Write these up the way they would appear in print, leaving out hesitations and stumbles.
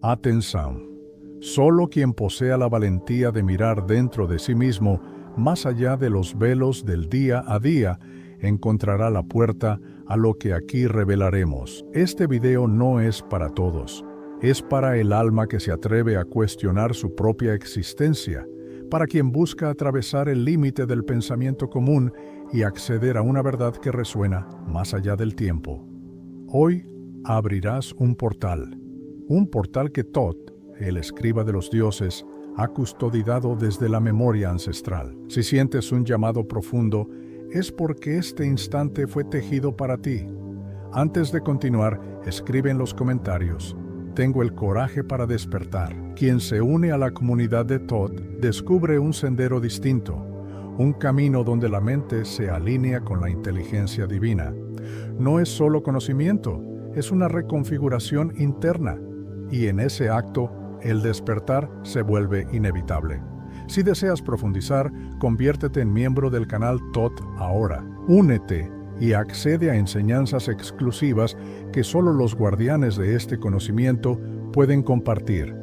Atención. Solo quien posea la valentía de mirar dentro de sí mismo, más allá de los velos del día a día, encontrará la puerta a lo que aquí revelaremos. Este video no es para todos. Es para el alma que se atreve a cuestionar su propia existencia, para quien busca atravesar el límite del pensamiento común y acceder a una verdad que resuena más allá del tiempo. Hoy abrirás un portal que Thoth, el escriba de los dioses, ha custodiado desde la memoria ancestral. Si sientes un llamado profundo, es porque este instante fue tejido para ti. Antes de continuar, escribe en los comentarios: tengo el coraje para despertar. Quien se une a la comunidad de Thoth descubre un sendero distinto, un camino donde la mente se alinea con la inteligencia divina. No es solo conocimiento, es una reconfiguración interna, y en ese acto, el despertar se vuelve inevitable. Si deseas profundizar, conviértete en miembro del canal Thoth ahora. Únete y accede a enseñanzas exclusivas que solo los guardianes de este conocimiento pueden compartir.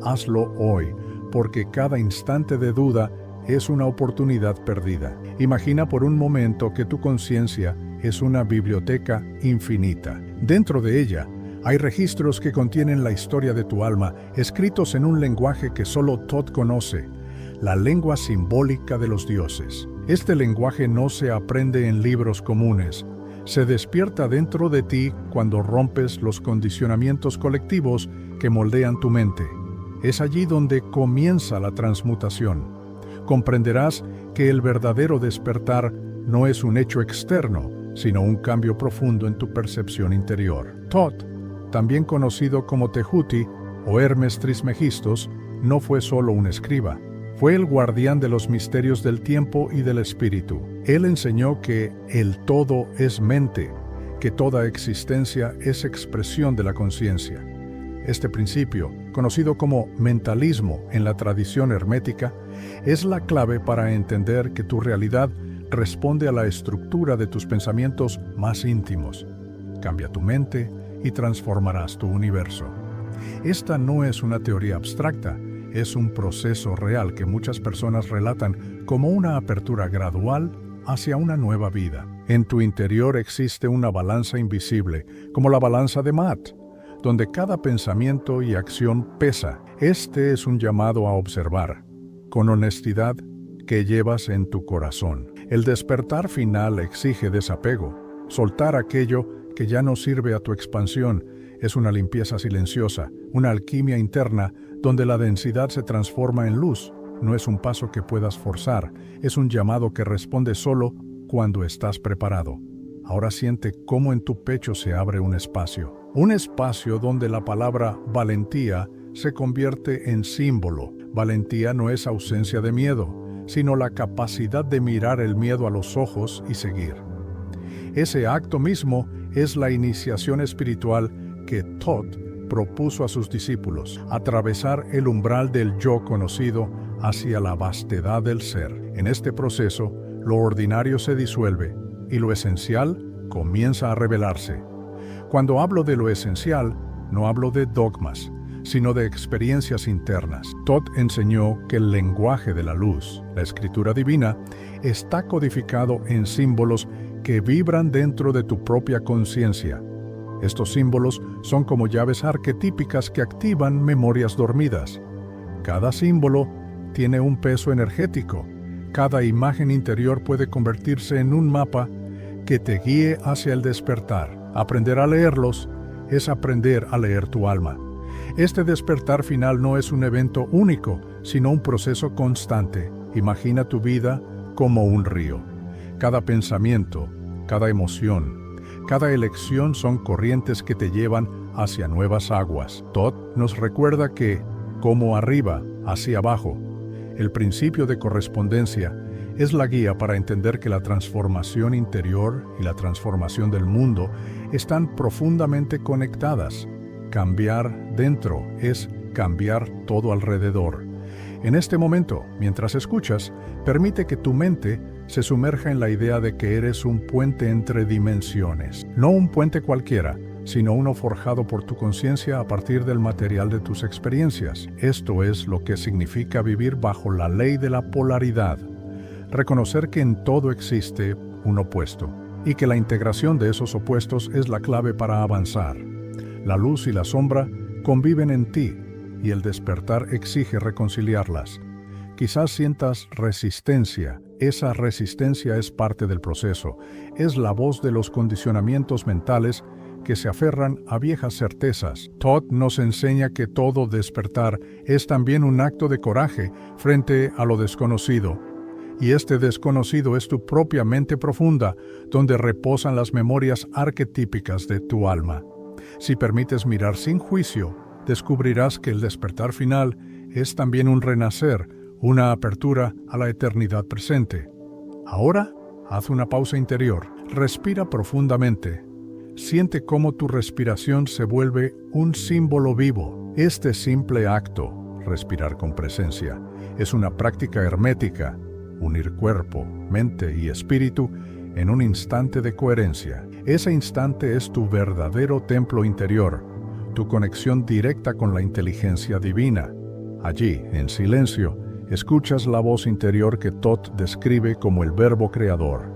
Hazlo hoy, porque cada instante de duda es una oportunidad perdida. Imagina por un momento que tu conciencia es una biblioteca infinita. Dentro de ella, hay registros que contienen la historia de tu alma, escritos en un lenguaje que solo Thoth conoce, la lengua simbólica de los dioses. Este lenguaje no se aprende en libros comunes, se despierta dentro de ti cuando rompes los condicionamientos colectivos que moldean tu mente. Es allí donde comienza la transmutación. Comprenderás que el verdadero despertar no es un hecho externo, sino un cambio profundo en tu percepción interior. Thoth, también conocido como Tehuti o Hermes Trismegistos, no fue solo un escriba. Fue el guardián de los misterios del tiempo y del espíritu. Él enseñó que el todo es mente, que toda existencia es expresión de la conciencia. Este principio, conocido como mentalismo en la tradición hermética, es la clave para entender que tu realidad responde a la estructura de tus pensamientos más íntimos. Cambia tu mente y transformarás tu universo. Esta no es una teoría abstracta, es un proceso real que muchas personas relatan como una apertura gradual hacia una nueva vida. En tu interior existe una balanza invisible, como la balanza de Maat, donde cada pensamiento y acción pesa. Este es un llamado a observar, con honestidad, que llevas en tu corazón. El despertar final exige desapego. Soltar aquello que ya no sirve a tu expansión es una limpieza silenciosa, una alquimia interna donde la densidad se transforma en luz. No es un paso que puedas forzar, es un llamado que responde solo cuando estás preparado. Ahora siente cómo en tu pecho se abre un espacio donde la palabra valentía se convierte en símbolo. Valentía no es ausencia de miedo, sino la capacidad de mirar el miedo a los ojos y seguir. Ese acto mismo es la iniciación espiritual que Thoth propuso a sus discípulos: atravesar el umbral del yo conocido hacia la vastedad del ser. En este proceso, lo ordinario se disuelve y lo esencial comienza a revelarse. Cuando hablo de lo esencial, no hablo de dogmas, sino de experiencias internas. Thoth enseñó que el lenguaje de la luz, la escritura divina, está codificado en símbolos que vibran dentro de tu propia conciencia. Estos símbolos son como llaves arquetípicas que activan memorias dormidas. Cada símbolo tiene un peso energético. Cada imagen interior puede convertirse en un mapa que te guíe hacia el despertar. Aprender a leerlos es aprender a leer tu alma. Este despertar final no es un evento único, sino un proceso constante. Imagina tu vida como un río. Cada pensamiento, cada emoción, cada elección son corrientes que te llevan hacia nuevas aguas. Thoth nos recuerda que, como arriba, hacia abajo, el principio de correspondencia es la guía para entender que la transformación interior y la transformación del mundo están profundamente conectadas. Cambiar dentro es cambiar todo alrededor. En este momento, mientras escuchas, permite que tu mente se sumerja en la idea de que eres un puente entre dimensiones. No un puente cualquiera, sino uno forjado por tu conciencia a partir del material de tus experiencias. Esto es lo que significa vivir bajo la ley de la polaridad. Reconocer que en todo existe un opuesto, y que la integración de esos opuestos es la clave para avanzar. La luz y la sombra conviven en ti, y el despertar exige reconciliarlas. Quizás sientas resistencia. Esa resistencia es parte del proceso. Es la voz de los condicionamientos mentales que se aferran a viejas certezas. Todd nos enseña que todo despertar es también un acto de coraje frente a lo desconocido. Y este desconocido es tu propia mente profunda, donde reposan las memorias arquetípicas de tu alma. Si permites mirar sin juicio, descubrirás que el despertar final es también un renacer, una apertura a la eternidad presente. Ahora, haz una pausa interior, respira profundamente. Siente cómo tu respiración se vuelve un símbolo vivo. Este simple acto, respirar con presencia, es una práctica hermética, unir cuerpo, mente y espíritu en un instante de coherencia. Ese instante es tu verdadero templo interior, tu conexión directa con la inteligencia divina. Allí, en silencio, escuchas la voz interior que Todd describe como el verbo creador.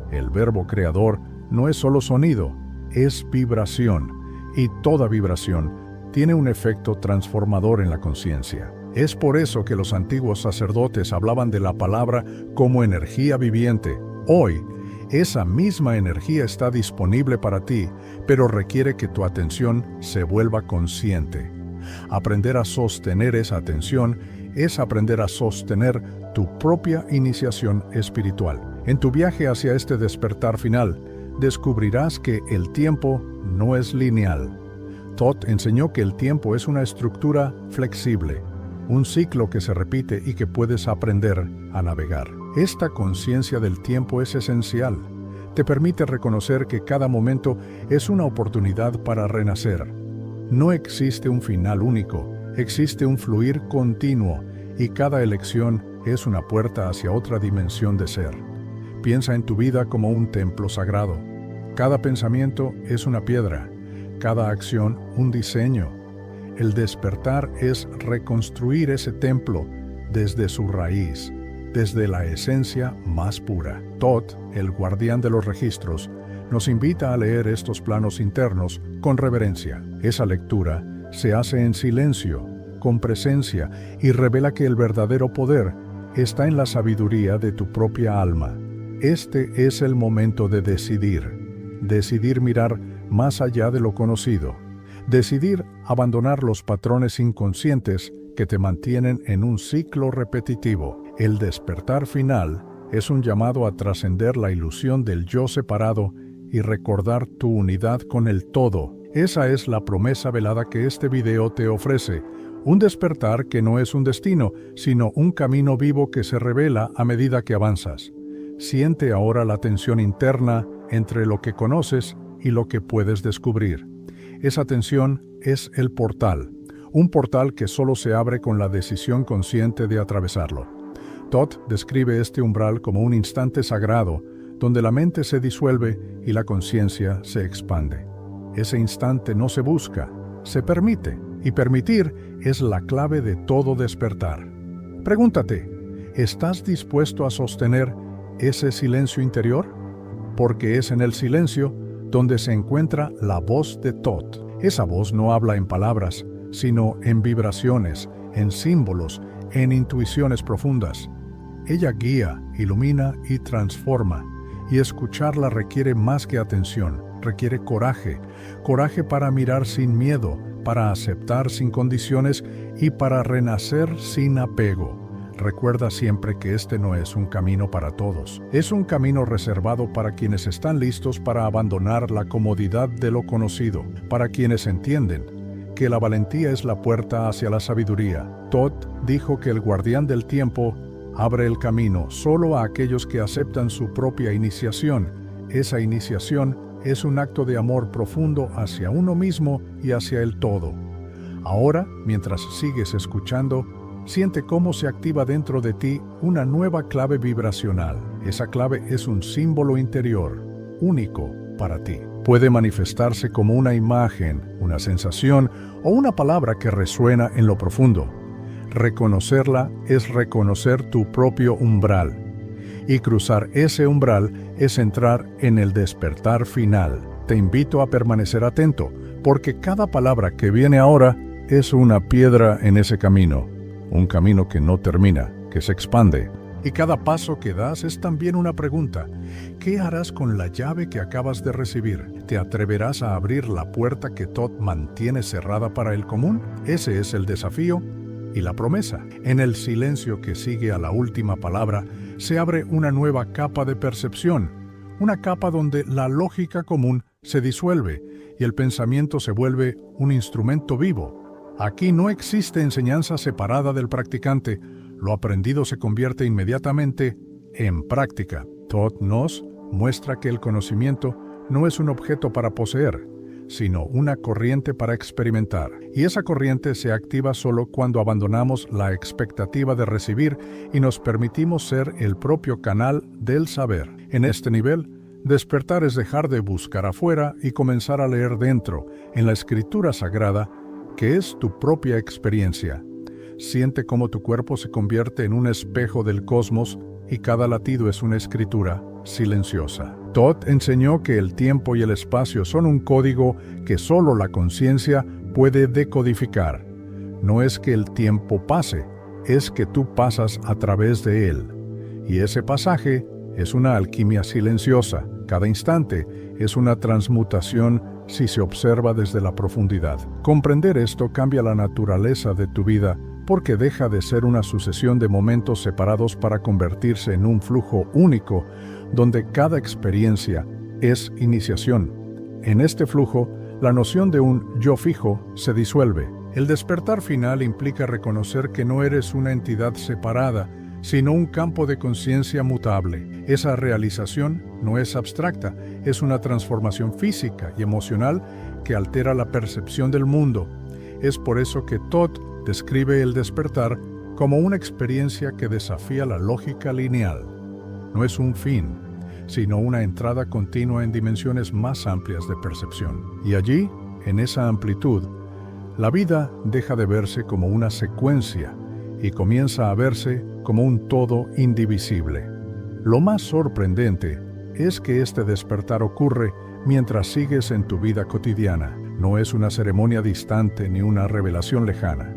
El verbo creador no es solo sonido, es vibración, y toda vibración tiene un efecto transformador en la conciencia. Es por eso que los antiguos sacerdotes hablaban de la palabra como energía viviente. Hoy, esa misma energía está disponible para ti, pero requiere que tu atención se vuelva consciente. Aprender a sostener esa atención es aprender a sostener tu propia iniciación espiritual. En tu viaje hacia este despertar final, descubrirás que el tiempo no es lineal. Todd enseñó que el tiempo es una estructura flexible, un ciclo que se repite y que puedes aprender a navegar. Esta conciencia del tiempo es esencial. Te permite reconocer que cada momento es una oportunidad para renacer. No existe un final único, existe un fluir continuo, y cada elección es una puerta hacia otra dimensión de ser. Piensa en tu vida como un templo sagrado. Cada pensamiento es una piedra, cada acción un diseño. El despertar es reconstruir ese templo desde su raíz, desde la esencia más pura. Todd, el guardián de los registros, nos invita a leer estos planos internos con reverencia. Esa lectura se hace en silencio, con presencia, y revela que el verdadero poder está en la sabiduría de tu propia alma. Este es el momento de decidir mirar más allá de lo conocido, decidir abandonar los patrones inconscientes que te mantienen en un ciclo repetitivo. El despertar final es un llamado a trascender la ilusión del yo separado y recordar tu unidad con el todo. Esa es la promesa velada que este video te ofrece, un despertar que no es un destino, sino un camino vivo que se revela a medida que avanzas. Siente ahora la tensión interna entre lo que conoces y lo que puedes descubrir. Esa tensión es el portal, un portal que solo se abre con la decisión consciente de atravesarlo. Todd describe este umbral como un instante sagrado, donde la mente se disuelve y la conciencia se expande. Ese instante no se busca, se permite, y permitir es la clave de todo despertar. Pregúntate, ¿estás dispuesto a sostener ese silencio interior? Porque es en el silencio donde se encuentra la voz de Todd. Esa voz no habla en palabras, sino en vibraciones, en símbolos, en intuiciones profundas. Ella guía, ilumina y transforma, y escucharla requiere más que atención, requiere coraje, coraje para mirar sin miedo, para aceptar sin condiciones y para renacer sin apego. Recuerda siempre que este no es un camino para todos. Es un camino reservado para quienes están listos para abandonar la comodidad de lo conocido, para quienes entienden que la valentía es la puerta hacia la sabiduría. Todd dijo que el guardián del tiempo abre el camino solo a aquellos que aceptan su propia iniciación. Esa iniciación es un acto de amor profundo hacia uno mismo y hacia el todo. Ahora, mientras sigues escuchando, siente cómo se activa dentro de ti una nueva clave vibracional. Esa clave es un símbolo interior, único para ti. Puede manifestarse como una imagen, una sensación o una palabra que resuena en lo profundo. Reconocerla es reconocer tu propio umbral. Y cruzar ese umbral es entrar en el despertar final. Te invito a permanecer atento, porque cada palabra que viene ahora es una piedra en ese camino. Un camino que no termina, que se expande. Y cada paso que das es también una pregunta. ¿Qué harás con la llave que acabas de recibir? ¿Te atreverás a abrir la puerta que Todd mantiene cerrada para el común? Ese es el desafío y la promesa. En el silencio que sigue a la última palabra, se abre una nueva capa de percepción, una capa donde la lógica común se disuelve y el pensamiento se vuelve un instrumento vivo. Aquí no existe enseñanza separada del practicante. Lo aprendido se convierte inmediatamente en práctica. Todd nos muestra que el conocimiento no es un objeto para poseer, sino una corriente para experimentar. Y esa corriente se activa solo cuando abandonamos la expectativa de recibir y nos permitimos ser el propio canal del saber. En este nivel, despertar es dejar de buscar afuera y comenzar a leer dentro, en la escritura sagrada, que es tu propia experiencia. Siente cómo tu cuerpo se convierte en un espejo del cosmos y cada latido es una escritura silenciosa. Todd enseñó que el tiempo y el espacio son un código que solo la conciencia puede decodificar. No es que el tiempo pase, es que tú pasas a través de él. Y ese pasaje es una alquimia silenciosa. Cada instante es una transmutación si se observa desde la profundidad. Comprender esto cambia la naturaleza de tu vida porque deja de ser una sucesión de momentos separados para convertirse en un flujo único, donde cada experiencia es iniciación. En este flujo, la noción de un yo fijo se disuelve. El despertar final implica reconocer que no eres una entidad separada, sino un campo de conciencia mutable. Esa realización no es abstracta, es una transformación física y emocional que altera la percepción del mundo. Es por eso que Todd describe el despertar como una experiencia que desafía la lógica lineal. No es un fin, sino una entrada continua en dimensiones más amplias de percepción. Y allí, en esa amplitud, la vida deja de verse como una secuencia y comienza a verse como un todo indivisible. Lo más sorprendente es que este despertar ocurre mientras sigues en tu vida cotidiana. No es una ceremonia distante ni una revelación lejana.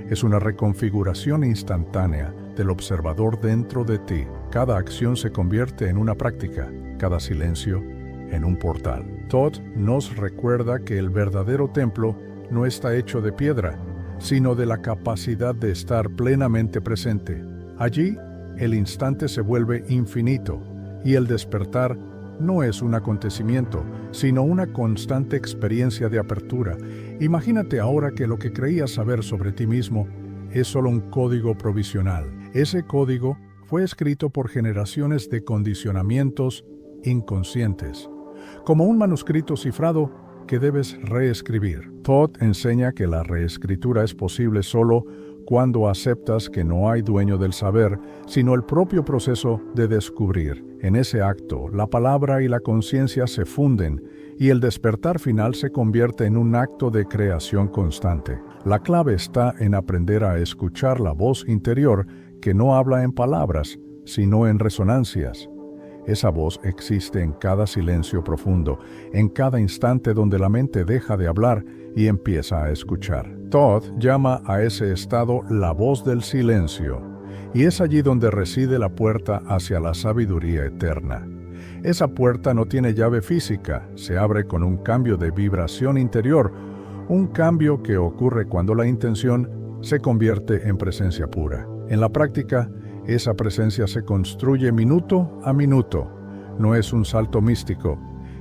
Es una reconfiguración instantánea del observador dentro de ti. Cada acción se convierte en una práctica, cada silencio en un portal. Todd nos recuerda que el verdadero templo no está hecho de piedra, sino de la capacidad de estar plenamente presente. Allí, el instante se vuelve infinito y el despertar no es un acontecimiento, sino una constante experiencia de apertura. Imagínate ahora que lo que creías saber sobre ti mismo es solo un código provisional. Ese código fue escrito por generaciones de condicionamientos inconscientes, como un manuscrito cifrado que debes reescribir. Todd enseña que la reescritura es posible solo cuando aceptas que no hay dueño del saber, sino el propio proceso de descubrir. En ese acto, la palabra y la conciencia se funden y el despertar final se convierte en un acto de creación constante. La clave está en aprender a escuchar la voz interior que no habla en palabras, sino en resonancias. Esa voz existe en cada silencio profundo, en cada instante donde la mente deja de hablar y empieza a escuchar. Todd llama a ese estado la voz del silencio, y es allí donde reside la puerta hacia la sabiduría eterna. Esa puerta no tiene llave física, se abre con un cambio de vibración interior, un cambio que ocurre cuando la intención se convierte en presencia pura. En la práctica, esa presencia se construye minuto a minuto. No es un salto místico,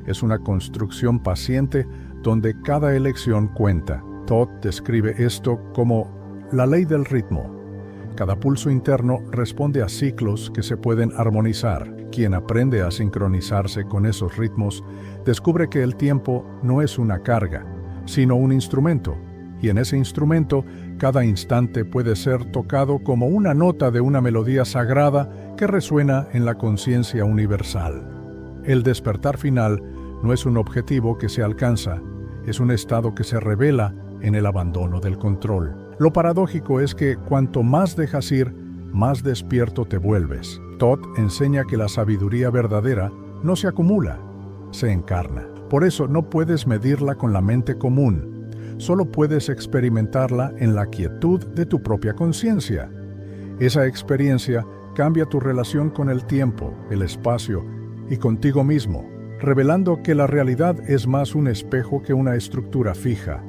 es una construcción paciente donde cada elección cuenta. Todd describe esto como la ley del ritmo. Cada pulso interno responde a ciclos que se pueden armonizar. Quien aprende a sincronizarse con esos ritmos descubre que el tiempo no es una carga, sino un instrumento. Y en ese instrumento, cada instante puede ser tocado como una nota de una melodía sagrada que resuena en la conciencia universal. El despertar final no es un objetivo que se alcanza, es un estado que se revela en el abandono del control. Lo paradójico es que cuanto más dejas ir, más despierto te vuelves. Todd enseña que la sabiduría verdadera no se acumula, se encarna. Por eso no puedes medirla con la mente común, solo puedes experimentarla en la quietud de tu propia conciencia. Esa experiencia cambia tu relación con el tiempo, el espacio y contigo mismo, revelando que la realidad es más un espejo que una estructura fija.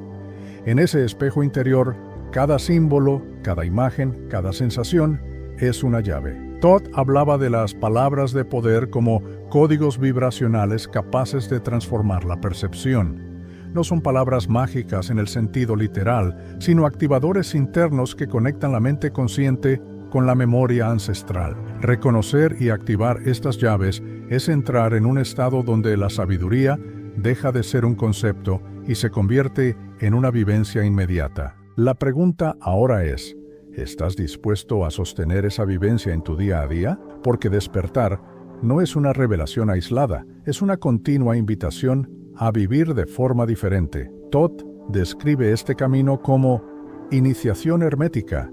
En ese espejo interior, cada símbolo, cada imagen, cada sensación es una llave. Todd hablaba de las palabras de poder como códigos vibracionales capaces de transformar la percepción. No son palabras mágicas en el sentido literal, sino activadores internos que conectan la mente consciente con la memoria ancestral. Reconocer y activar estas llaves es entrar en un estado donde la sabiduría deja de ser un concepto y se convierte en una vivencia inmediata. La pregunta ahora es, ¿estás dispuesto a sostener esa vivencia en tu día a día? Porque despertar no es una revelación aislada, es una continua invitación a vivir de forma diferente. Todd describe este camino como iniciación hermética,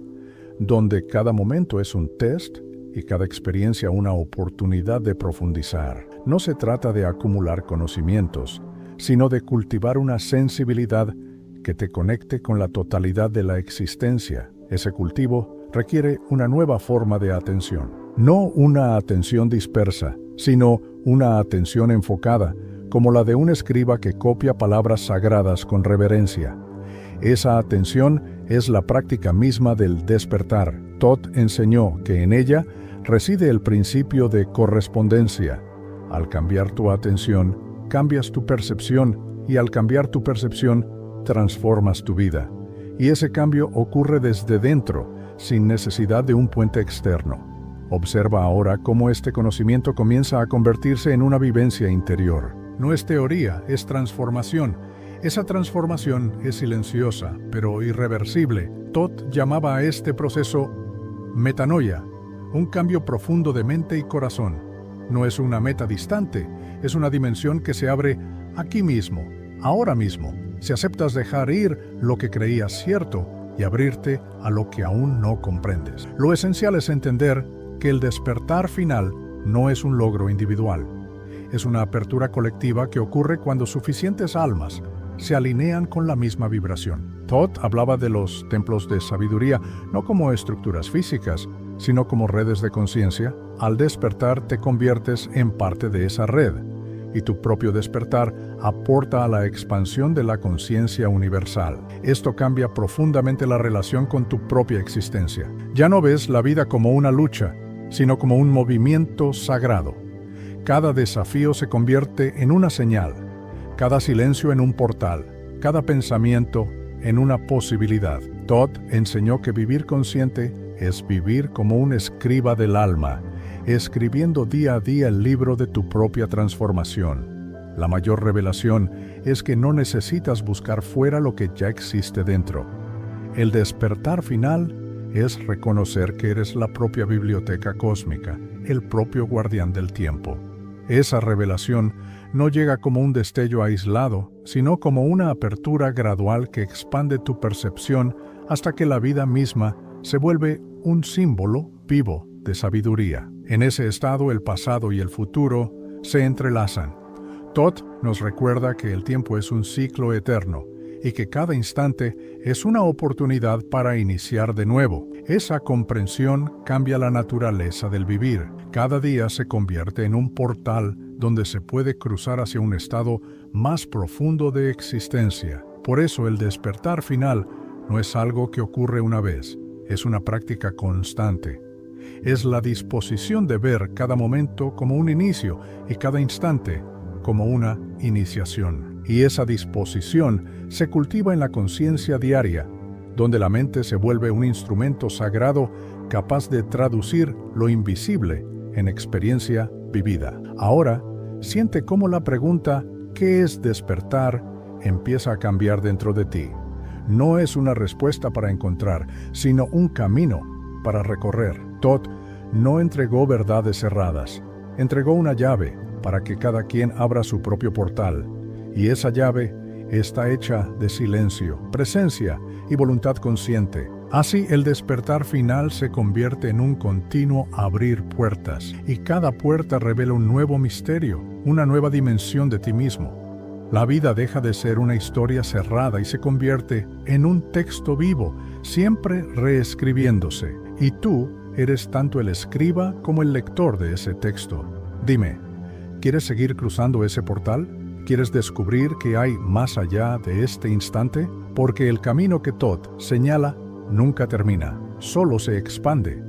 donde cada momento es un test y cada experiencia una oportunidad de profundizar. No se trata de acumular conocimientos, sino de cultivar una sensibilidad que te conecte con la totalidad de la existencia. Ese cultivo requiere una nueva forma de atención. No una atención dispersa, sino una atención enfocada, como la de un escriba que copia palabras sagradas con reverencia. Esa atención es la práctica misma del despertar. Todd enseñó que en ella reside el principio de correspondencia. Al cambiar tu atención, cambias tu percepción, y al cambiar tu percepción, transformas tu vida. Y ese cambio ocurre desde dentro, sin necesidad de un puente externo. Observa ahora cómo este conocimiento comienza a convertirse en una vivencia interior. No es teoría, es transformación. Esa transformación es silenciosa, pero irreversible. Todd llamaba a este proceso metanoia, un cambio profundo de mente y corazón. No es una meta distante, es una dimensión que se abre aquí mismo, ahora mismo, si aceptas dejar ir lo que creías cierto y abrirte a lo que aún no comprendes. Lo esencial es entender que el despertar final no es un logro individual. Es una apertura colectiva que ocurre cuando suficientes almas se alinean con la misma vibración. Todd hablaba de los templos de sabiduría no como estructuras físicas, sino como redes de conciencia. Al despertar te conviertes en parte de esa red, y tu propio despertar aporta a la expansión de la conciencia universal. Esto cambia profundamente la relación con tu propia existencia. Ya no ves la vida como una lucha, sino como un movimiento sagrado. Cada desafío se convierte en una señal, cada silencio en un portal, cada pensamiento en una posibilidad. Todd enseñó que vivir consciente es vivir como un escriba del alma, escribiendo día a día el libro de tu propia transformación. La mayor revelación es que no necesitas buscar fuera lo que ya existe dentro. El despertar final es reconocer que eres la propia biblioteca cósmica, el propio guardián del tiempo. Esa revelación no llega como un destello aislado, sino como una apertura gradual que expande tu percepción hasta que la vida misma se vuelve un símbolo vivo de sabiduría. En ese estado, el pasado y el futuro se entrelazan. Todd nos recuerda que el tiempo es un ciclo eterno y que cada instante es una oportunidad para iniciar de nuevo. Esa comprensión cambia la naturaleza del vivir. Cada día se convierte en un portal donde se puede cruzar hacia un estado más profundo de existencia. Por eso el despertar final no es algo que ocurre una vez, es una práctica constante. Es la disposición de ver cada momento como un inicio y cada instante como una iniciación. Y esa disposición se cultiva en la conciencia diaria, donde la mente se vuelve un instrumento sagrado capaz de traducir lo invisible en experiencia vivida. Ahora, siente cómo la pregunta ¿qué es despertar? Empieza a cambiar dentro de ti. No es una respuesta para encontrar, sino un camino para recorrer. Todd no entregó verdades cerradas, entregó una llave para que cada quien abra su propio portal, y esa llave está hecha de silencio, presencia y voluntad consciente. Así, el despertar final se convierte en un continuo abrir puertas, y cada puerta revela un nuevo misterio, una nueva dimensión de ti mismo. La vida deja de ser una historia cerrada y se convierte en un texto vivo, siempre reescribiéndose, y tú eres tanto el escriba como el lector de ese texto. Dime, ¿quieres seguir cruzando ese portal? ¿Quieres descubrir qué hay más allá de este instante? Porque el camino que Thoth señala nunca termina, solo se expande,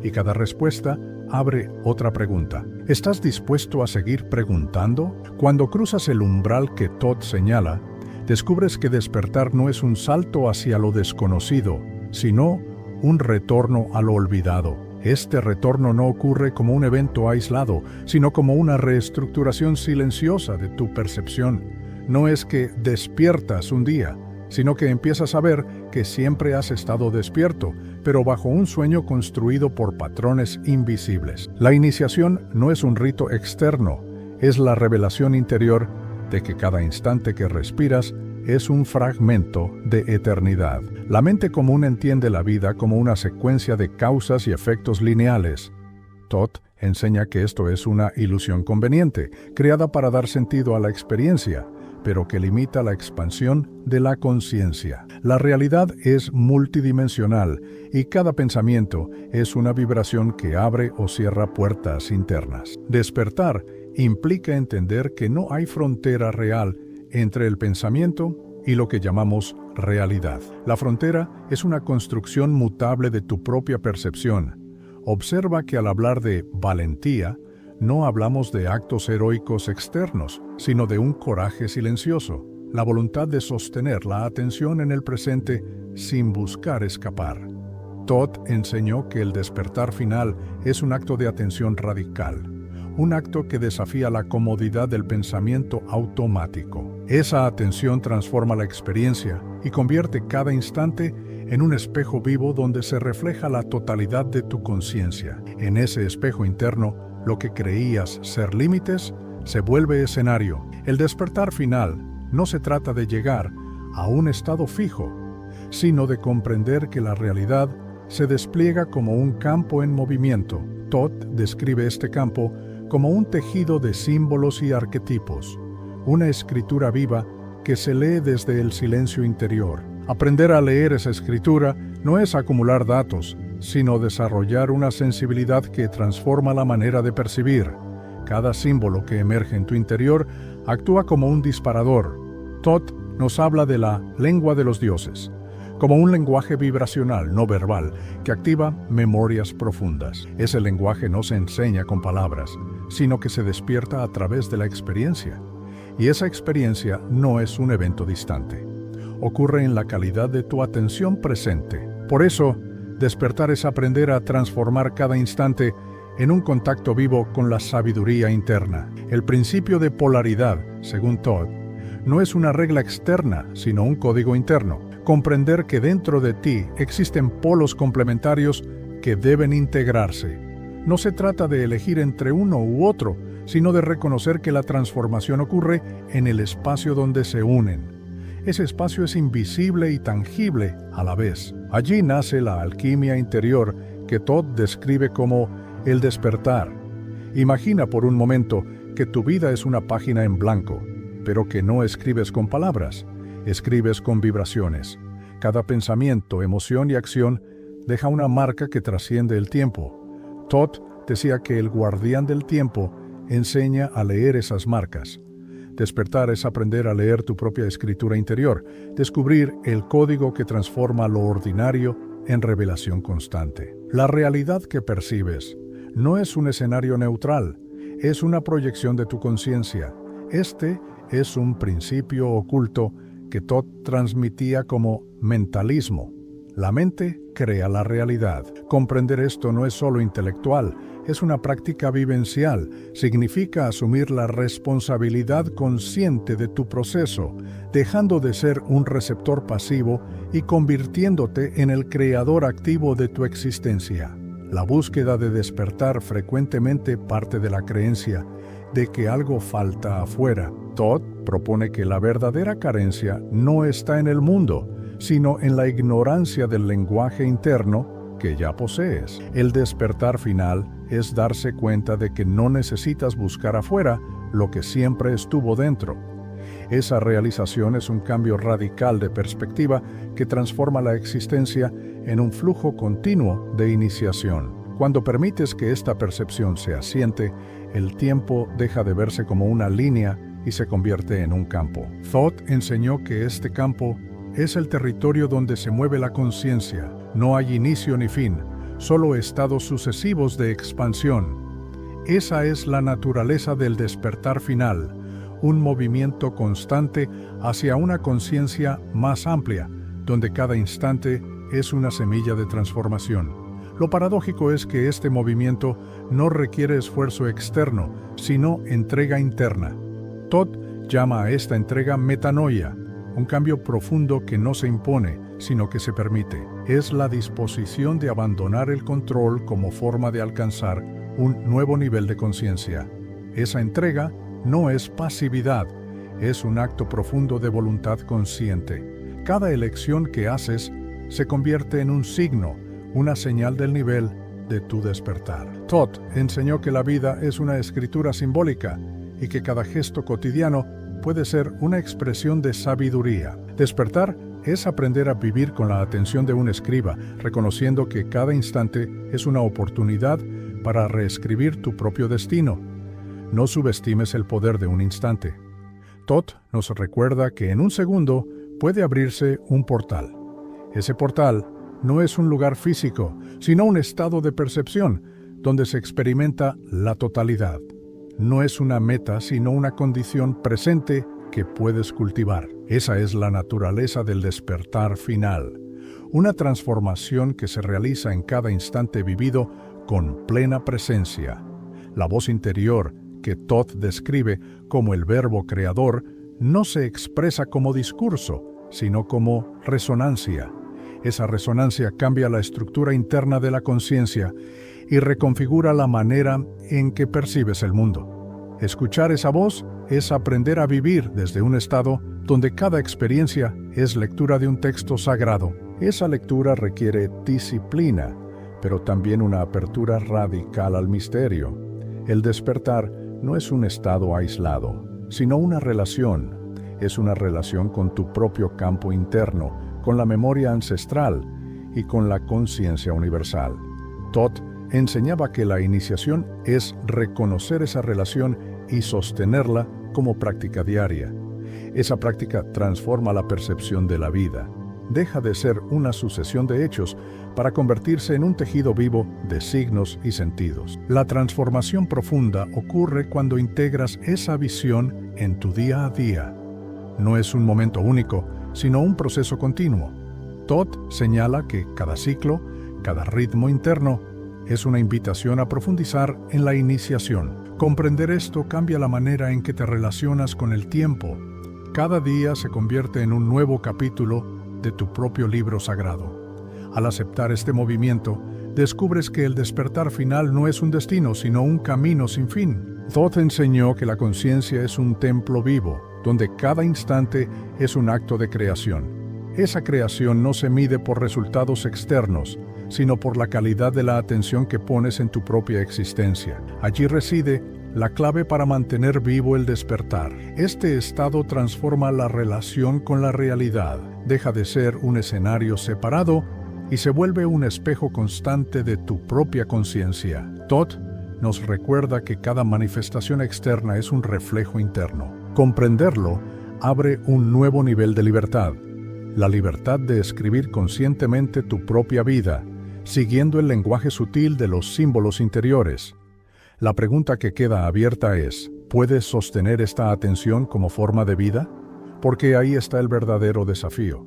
y cada respuesta abre otra pregunta. ¿Estás dispuesto a seguir preguntando? Cuando cruzas el umbral que Thoth señala, descubres que despertar no es un salto hacia lo desconocido, sino un retorno a lo olvidado. Este retorno no ocurre como un evento aislado, sino como una reestructuración silenciosa de tu percepción. No es que despiertas un día, sino que empiezas a ver que siempre has estado despierto, pero bajo un sueño construido por patrones invisibles. La iniciación no es un rito externo, es la revelación interior de que cada instante que respiras es un fragmento de eternidad. La mente común entiende la vida como una secuencia de causas y efectos lineales. Thoth enseña que esto es una ilusión conveniente, creada para dar sentido a la experiencia, pero que limita la expansión de la conciencia. La realidad es multidimensional y cada pensamiento es una vibración que abre o cierra puertas internas. Despertar implica entender que no hay frontera real entre el pensamiento y lo que llamamos realidad. La frontera es una construcción mutable de tu propia percepción. Observa que al hablar de valentía, no hablamos de actos heroicos externos, sino de un coraje silencioso, la voluntad de sostener la atención en el presente sin buscar escapar. Thoth enseñó que el despertar final es un acto de atención radical, un acto que desafía la comodidad del pensamiento automático. Esa atención transforma la experiencia y convierte cada instante en un espejo vivo donde se refleja la totalidad de tu conciencia. En ese espejo interno, lo que creías ser límites se vuelve escenario. El despertar final no se trata de llegar a un estado fijo, sino de comprender que la realidad se despliega como un campo en movimiento. Thoth describe este campo como un tejido de símbolos y arquetipos, una escritura viva que se lee desde el silencio interior. Aprender a leer esa escritura no es acumular datos, sino desarrollar una sensibilidad que transforma la manera de percibir. Cada símbolo que emerge en tu interior actúa como un disparador. Thoth nos habla de la lengua de los dioses, como un lenguaje vibracional, no verbal, que activa memorias profundas. Ese lenguaje no se enseña con palabras, sino que se despierta a través de la experiencia. Y esa experiencia no es un evento distante. Ocurre en la calidad de tu atención presente. Por eso, despertar es aprender a transformar cada instante en un contacto vivo con la sabiduría interna. El principio de polaridad, según Thoth, no es una regla externa, sino un código interno. Comprender que dentro de ti existen polos complementarios que deben integrarse. No se trata de elegir entre uno u otro, sino de reconocer que la transformación ocurre en el espacio donde se unen. Ese espacio es invisible y tangible a la vez. Allí nace la alquimia interior que Thoth describe como el despertar. Imagina por un momento que tu vida es una página en blanco, pero que no escribes con palabras, escribes con vibraciones. Cada pensamiento, emoción y acción deja una marca que trasciende el tiempo. Thoth decía que el guardián del tiempo enseña a leer esas marcas. Despertar es aprender a leer tu propia escritura interior, descubrir el código que transforma lo ordinario en revelación constante. La realidad que percibes no es un escenario neutral, es una proyección de tu conciencia. Este es un principio oculto que Thoth transmitía como mentalismo. La mente crea la realidad. Comprender esto no es solo intelectual, es una práctica vivencial. Significa asumir la responsabilidad consciente de tu proceso, dejando de ser un receptor pasivo y convirtiéndote en el creador activo de tu existencia. La búsqueda de despertar frecuentemente parte de la creencia de que algo falta afuera. Todd propone que la verdadera carencia no está en el mundo, sino en la ignorancia del lenguaje interno que ya posees. El despertar final es darse cuenta de que no necesitas buscar afuera lo que siempre estuvo dentro. Esa realización es un cambio radical de perspectiva que transforma la existencia en un flujo continuo de iniciación. Cuando permites que esta percepción se asiente, el tiempo deja de verse como una línea y se convierte en un campo. Thoth enseñó que este campo es el territorio donde se mueve la conciencia. No hay inicio ni fin, solo estados sucesivos de expansión. Esa es la naturaleza del despertar final, un movimiento constante hacia una conciencia más amplia, donde cada instante es una semilla de transformación. Lo paradójico es que este movimiento no requiere esfuerzo externo, sino entrega interna. Todd llama a esta entrega metanoia, un cambio profundo que no se impone, sino que se permite. Es la disposición de abandonar el control como forma de alcanzar un nuevo nivel de conciencia. Esa entrega no es pasividad, es un acto profundo de voluntad consciente. Cada elección que haces se convierte en un signo, una señal del nivel de tu despertar. Todd enseñó que la vida es una escritura simbólica y que cada gesto cotidiano puede ser una expresión de sabiduría. Despertar es aprender a vivir con la atención de un escriba, reconociendo que cada instante es una oportunidad para reescribir tu propio destino. No subestimes el poder de un instante. Todd nos recuerda que en un segundo puede abrirse un portal. Ese portal no es un lugar físico, sino un estado de percepción, donde se experimenta la totalidad. No es una meta, sino una condición presente que puedes cultivar. Esa es la naturaleza del despertar final, una transformación que se realiza en cada instante vivido con plena presencia. La voz interior, que Todd describe como el verbo creador, no se expresa como discurso, sino como resonancia. Esa resonancia cambia la estructura interna de la conciencia y reconfigura la manera en que percibes el mundo. Escuchar esa voz es aprender a vivir desde un estado donde cada experiencia es lectura de un texto sagrado. Esa lectura requiere disciplina, pero también una apertura radical al misterio. El despertar no es un estado aislado, sino una relación. Es una relación con tu propio campo interno, con la memoria ancestral y con la conciencia universal. Todd enseñaba que la iniciación es reconocer esa relación y sostenerla como práctica diaria. Esa práctica transforma la percepción de la vida. Deja de ser una sucesión de hechos para convertirse en un tejido vivo de signos y sentidos. La transformación profunda ocurre cuando integras esa visión en tu día a día. No es un momento único, sino un proceso continuo. Todd señala que cada ciclo, cada ritmo interno, es una invitación a profundizar en la iniciación. Comprender esto cambia la manera en que te relacionas con el tiempo. Cada día se convierte en un nuevo capítulo de tu propio libro sagrado. Al aceptar este movimiento, descubres que el despertar final no es un destino, sino un camino sin fin. Todd enseñó que la conciencia es un templo vivo, donde cada instante es un acto de creación. Esa creación no se mide por resultados externos, sino por la calidad de la atención que pones en tu propia existencia. Allí reside la clave para mantener vivo el despertar. Este estado transforma la relación con la realidad, deja de ser un escenario separado y se vuelve un espejo constante de tu propia conciencia. Todd nos recuerda que cada manifestación externa es un reflejo interno. Comprenderlo abre un nuevo nivel de libertad, la libertad de escribir conscientemente tu propia vida, siguiendo el lenguaje sutil de los símbolos interiores. La pregunta que queda abierta es, ¿puedes sostener esta atención como forma de vida? Porque ahí está el verdadero desafío.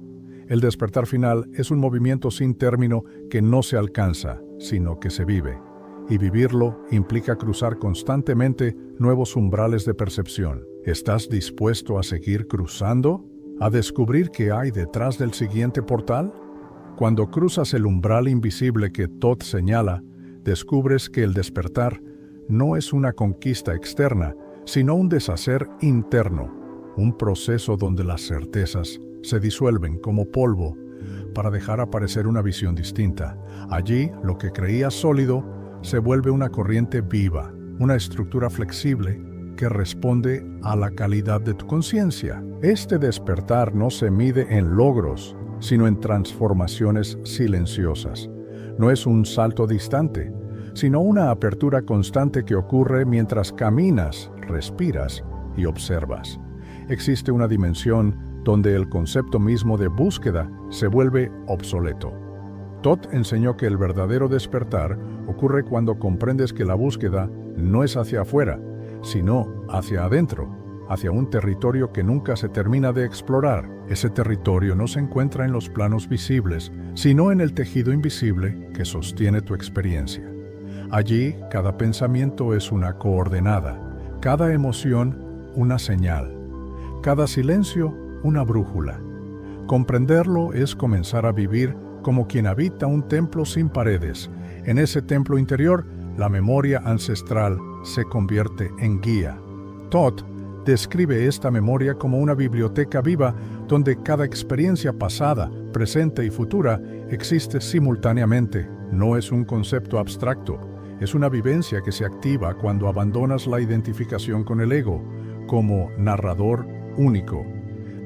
El despertar final es un movimiento sin término que no se alcanza, sino que se vive. Y vivirlo implica cruzar constantemente nuevos umbrales de percepción. ¿Estás dispuesto a seguir cruzando? ¿A descubrir qué hay detrás del siguiente portal? Cuando cruzas el umbral invisible que Todd señala, descubres que el despertar no es una conquista externa, sino un deshacer interno, un proceso donde las certezas se disuelven como polvo para dejar aparecer una visión distinta. Allí, lo que creías sólido se vuelve una corriente viva, una estructura flexible que responde a la calidad de tu conciencia. Este despertar no se mide en logros, sino en transformaciones silenciosas. No es un salto distante, sino una apertura constante que ocurre mientras caminas, respiras y observas. Existe una dimensión donde el concepto mismo de búsqueda se vuelve obsoleto. Todd enseñó que el verdadero despertar ocurre cuando comprendes que la búsqueda no es hacia afuera, sino hacia adentro, hacia un territorio que nunca se termina de explorar. Ese territorio no se encuentra en los planos visibles, sino en el tejido invisible que sostiene tu experiencia. Allí, cada pensamiento es una coordenada, cada emoción una señal, cada silencio una brújula. Comprenderlo es comenzar a vivir como quien habita un templo sin paredes. En ese templo interior, la memoria ancestral se convierte en guía. Todd describe esta memoria como una biblioteca viva donde cada experiencia pasada, presente y futura existe simultáneamente. No es un concepto abstracto, es una vivencia que se activa cuando abandonas la identificación con el ego, como narrador único.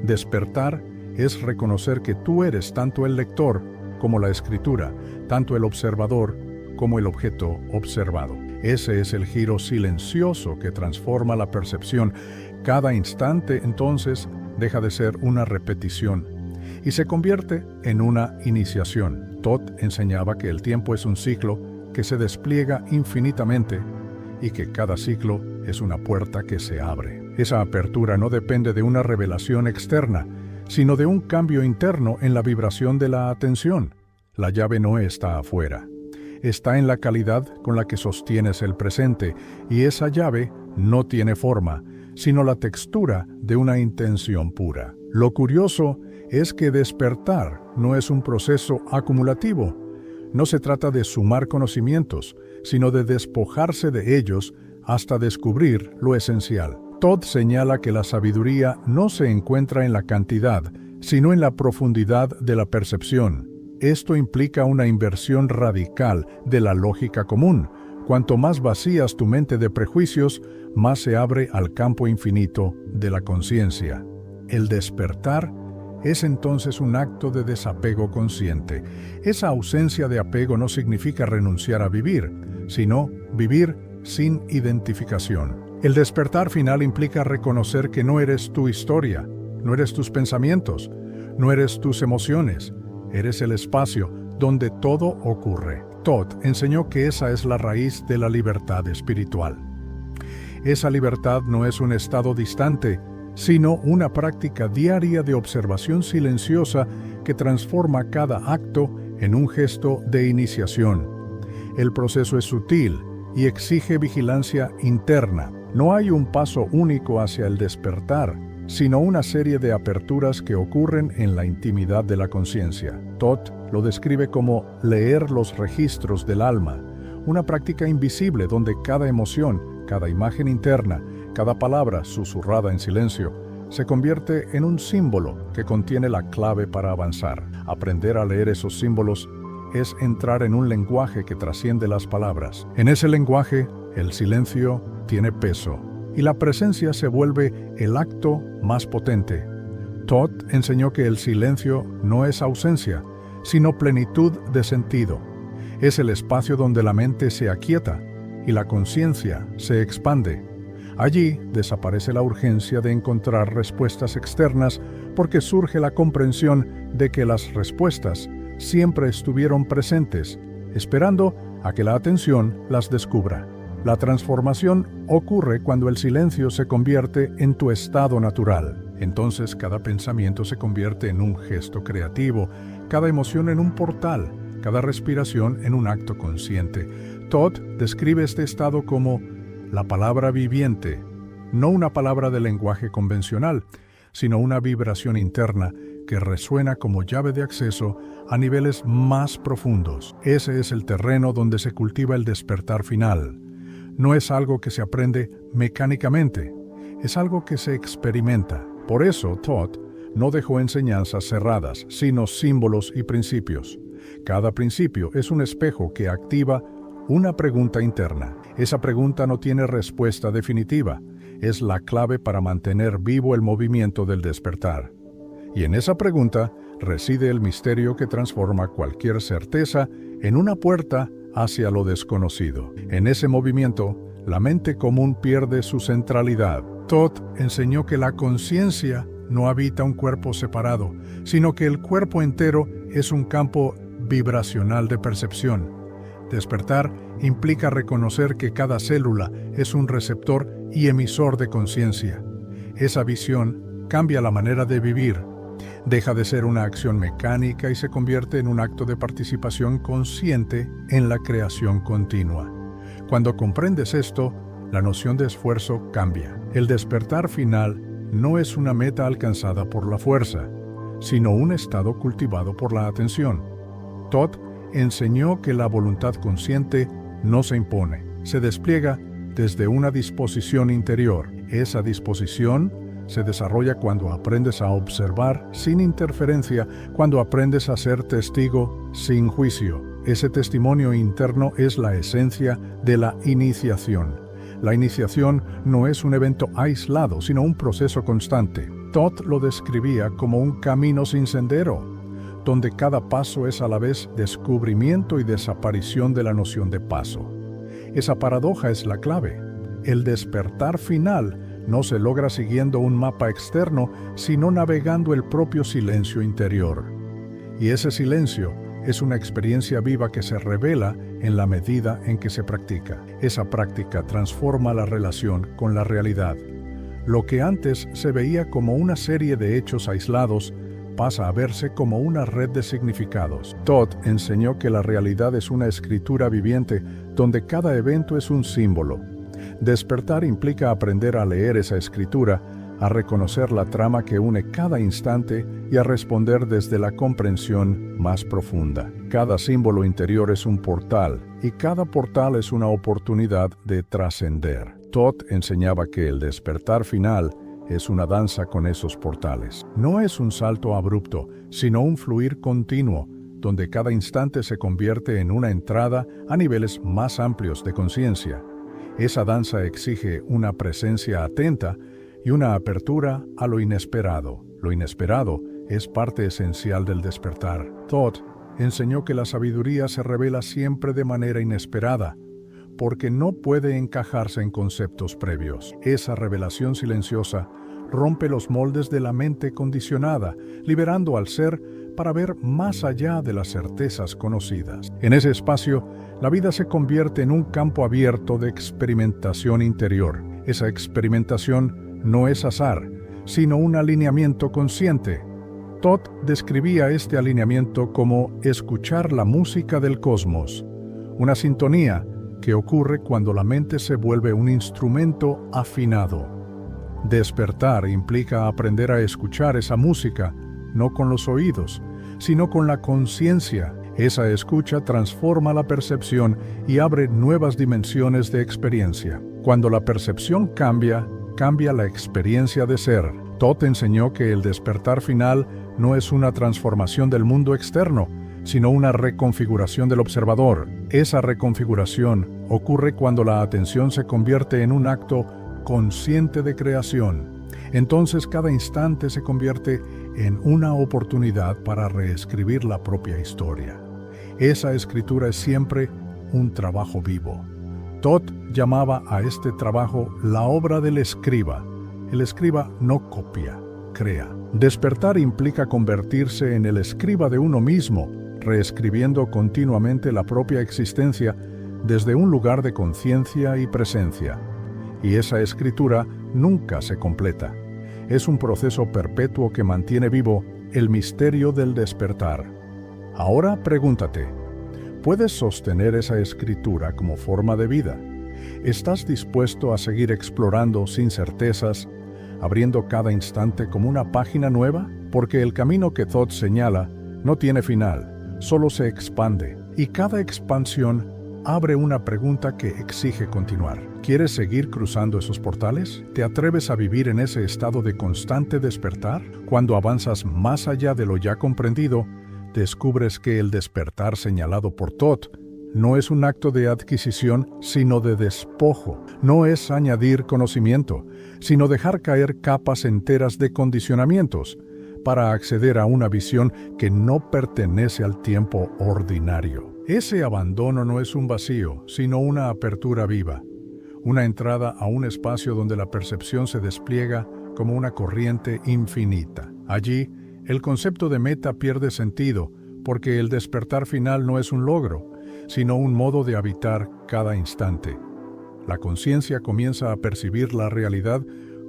Despertar es reconocer que tú eres tanto el lector como la escritura, tanto el observador como el objeto observado. Ese es el giro silencioso que transforma la percepción. Cada instante, entonces, deja de ser una repetición y se convierte en una iniciación. Todd enseñaba que el tiempo es un ciclo que se despliega infinitamente y que cada ciclo es una puerta que se abre. Esa apertura no depende de una revelación externa, sino de un cambio interno en la vibración de la atención. La llave no está afuera, está en la calidad con la que sostienes el presente, y esa llave no tiene forma, sino la textura de una intención pura. Lo curioso es que despertar no es un proceso acumulativo. No se trata de sumar conocimientos, sino de despojarse de ellos hasta descubrir lo esencial. Todd señala que la sabiduría no se encuentra en la cantidad, sino en la profundidad de la percepción. Esto implica una inversión radical de la lógica común. Cuanto más vacías tu mente de prejuicios, más se abre al campo infinito de la conciencia. El despertar es entonces un acto de desapego consciente. Esa ausencia de apego no significa renunciar a vivir, sino vivir sin identificación. El despertar final implica reconocer que no eres tu historia, no eres tus pensamientos, no eres tus emociones, eres el espacio donde todo ocurre. Todd enseñó que esa es la raíz de la libertad espiritual. Esa libertad no es un estado distante, sino una práctica diaria de observación silenciosa que transforma cada acto en un gesto de iniciación. El proceso es sutil y exige vigilancia interna. No hay un paso único hacia el despertar, sino una serie de aperturas que ocurren en la intimidad de la conciencia. Todd lo describe como leer los registros del alma, una práctica invisible donde cada emoción, cada imagen interna, cada palabra susurrada en silencio, se convierte en un símbolo que contiene la clave para avanzar. Aprender a leer esos símbolos es entrar en un lenguaje que trasciende las palabras. En ese lenguaje, el silencio tiene peso y la presencia se vuelve el acto más potente. Todd enseñó que el silencio no es ausencia, sino plenitud de sentido. Es el espacio donde la mente se aquieta y la conciencia se expande. Allí desaparece la urgencia de encontrar respuestas externas porque surge la comprensión de que las respuestas siempre estuvieron presentes, esperando a que la atención las descubra. La transformación ocurre cuando el silencio se convierte en tu estado natural. Entonces cada pensamiento se convierte en un gesto creativo, cada emoción en un portal, cada respiración en un acto consciente. Todd describe este estado como la palabra viviente, no una palabra de lenguaje convencional, sino una vibración interna que resuena como llave de acceso a niveles más profundos. Ese es el terreno donde se cultiva el despertar final. no es algo que se aprende mecánicamente, es algo que se experimenta. Por eso, Todd no dejó enseñanzas cerradas, sino símbolos y principios. Cada principio es un espejo que activa una pregunta interna. Esa pregunta no tiene respuesta definitiva, es la clave para mantener vivo el movimiento del despertar. Y en esa pregunta reside el misterio que transforma cualquier certeza en una puerta hacia lo desconocido. En ese movimiento, la mente común pierde su centralidad. Todd enseñó que la conciencia no habita un cuerpo separado, sino que el cuerpo entero es un campo vibracional de percepción. Despertar implica reconocer que cada célula es un receptor y emisor de conciencia. Esa visión cambia la manera de vivir. Deja de ser una acción mecánica y se convierte en un acto de participación consciente en la creación continua. Cuando comprendes esto, la noción de esfuerzo cambia. El despertar final no es una meta alcanzada por la fuerza, sino un estado cultivado por la atención. Todd enseñó que la voluntad consciente no se impone, se despliega desde una disposición interior. Esa disposición se desarrolla cuando aprendes a observar sin interferencia, cuando aprendes a ser testigo sin juicio. Ese testimonio interno es la esencia de la iniciación. La iniciación no es un evento aislado, sino un proceso constante. Todd lo describía como un camino sin sendero, donde cada paso es a la vez descubrimiento y desaparición de la noción de paso. Esa paradoja es la clave. El despertar final no se logra siguiendo un mapa externo, sino navegando el propio silencio interior. Y ese silencio es una experiencia viva que se revela en la medida en que se practica. Esa práctica transforma la relación con la realidad. Lo que antes se veía como una serie de hechos aislados pasa a verse como una red de significados. Todd enseñó que la realidad es una escritura viviente donde cada evento es un símbolo. Despertar implica aprender a leer esa escritura, a reconocer la trama que une cada instante y a responder desde la comprensión más profunda. Cada símbolo interior es un portal, y cada portal es una oportunidad de trascender. Todd enseñaba que el despertar final es una danza con esos portales. No es un salto abrupto, sino un fluir continuo, donde cada instante se convierte en una entrada a niveles más amplios de conciencia. Esa danza exige una presencia atenta y una apertura a lo inesperado. Lo inesperado es parte esencial del despertar. Todd enseñó que la sabiduría se revela siempre de manera inesperada, porque no puede encajarse en conceptos previos. Esa revelación silenciosa rompe los moldes de la mente condicionada, liberando al ser para ver más allá de las certezas conocidas. En ese espacio, la vida se convierte en un campo abierto de experimentación interior. Esa experimentación no es azar, sino un alineamiento consciente. Todd describía este alineamiento como escuchar la música del cosmos, una sintonía que ocurre cuando la mente se vuelve un instrumento afinado. Despertar implica aprender a escuchar esa música, no con los oídos, sino con la conciencia. Esa escucha transforma la percepción y abre nuevas dimensiones de experiencia. Cuando la percepción cambia, cambia la experiencia de ser. Todd enseñó que el despertar final no es una transformación del mundo externo, sino una reconfiguración del observador. Esa reconfiguración ocurre cuando la atención se convierte en un acto consciente de creación. Entonces cada instante se convierte en una oportunidad para reescribir la propia historia. Esa escritura es siempre un trabajo vivo. Todd llamaba a este trabajo la obra del escriba. El escriba no copia, crea. Despertar implica convertirse en el escriba de uno mismo, reescribiendo continuamente la propia existencia desde un lugar de conciencia y presencia. Y esa escritura nunca se completa. Es un proceso perpetuo que mantiene vivo el misterio del despertar. Ahora pregúntate, ¿puedes sostener esa escritura como forma de vida? ¿Estás dispuesto a seguir explorando sin certezas, abriendo cada instante como una página nueva? Porque el camino que Todd señala no tiene final, solo se expande, y cada expansión abre una pregunta que exige continuar. ¿Quieres seguir cruzando esos portales? ¿Te atreves a vivir en ese estado de constante despertar? Cuando avanzas más allá de lo ya comprendido, descubres que el despertar señalado por Todd no es un acto de adquisición, sino de despojo. No es añadir conocimiento, sino dejar caer capas enteras de condicionamientos para acceder a una visión que no pertenece al tiempo ordinario. Ese abandono no es un vacío, sino una apertura viva, una entrada a un espacio donde la percepción se despliega como una corriente infinita. Allí, el concepto de meta pierde sentido, porque el despertar final no es un logro, sino un modo de habitar cada instante. La conciencia comienza a percibir la realidad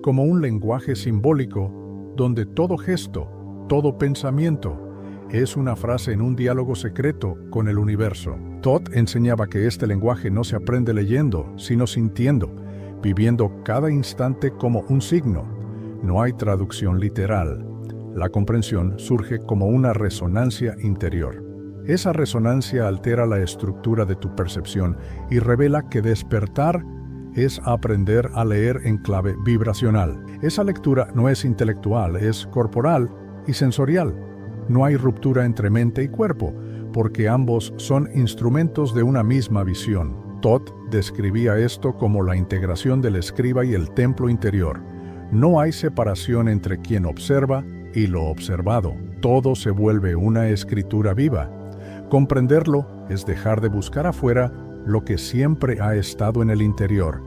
como un lenguaje simbólico, donde todo gesto, todo pensamiento, es una frase en un diálogo secreto con el universo. Todd enseñaba que este lenguaje no se aprende leyendo, sino sintiendo, viviendo cada instante como un signo. No hay traducción literal. La comprensión surge como una resonancia interior. Esa resonancia altera la estructura de tu percepción y revela que despertar es aprender a leer en clave vibracional. Esa lectura no es intelectual, es corporal y sensorial. No hay ruptura entre mente y cuerpo, porque ambos son instrumentos de una misma visión. Todd describía esto como la integración del escriba y el templo interior. No hay separación entre quien observa y lo observado. Todo se vuelve una escritura viva. Comprenderlo es dejar de buscar afuera lo que siempre ha estado en el interior,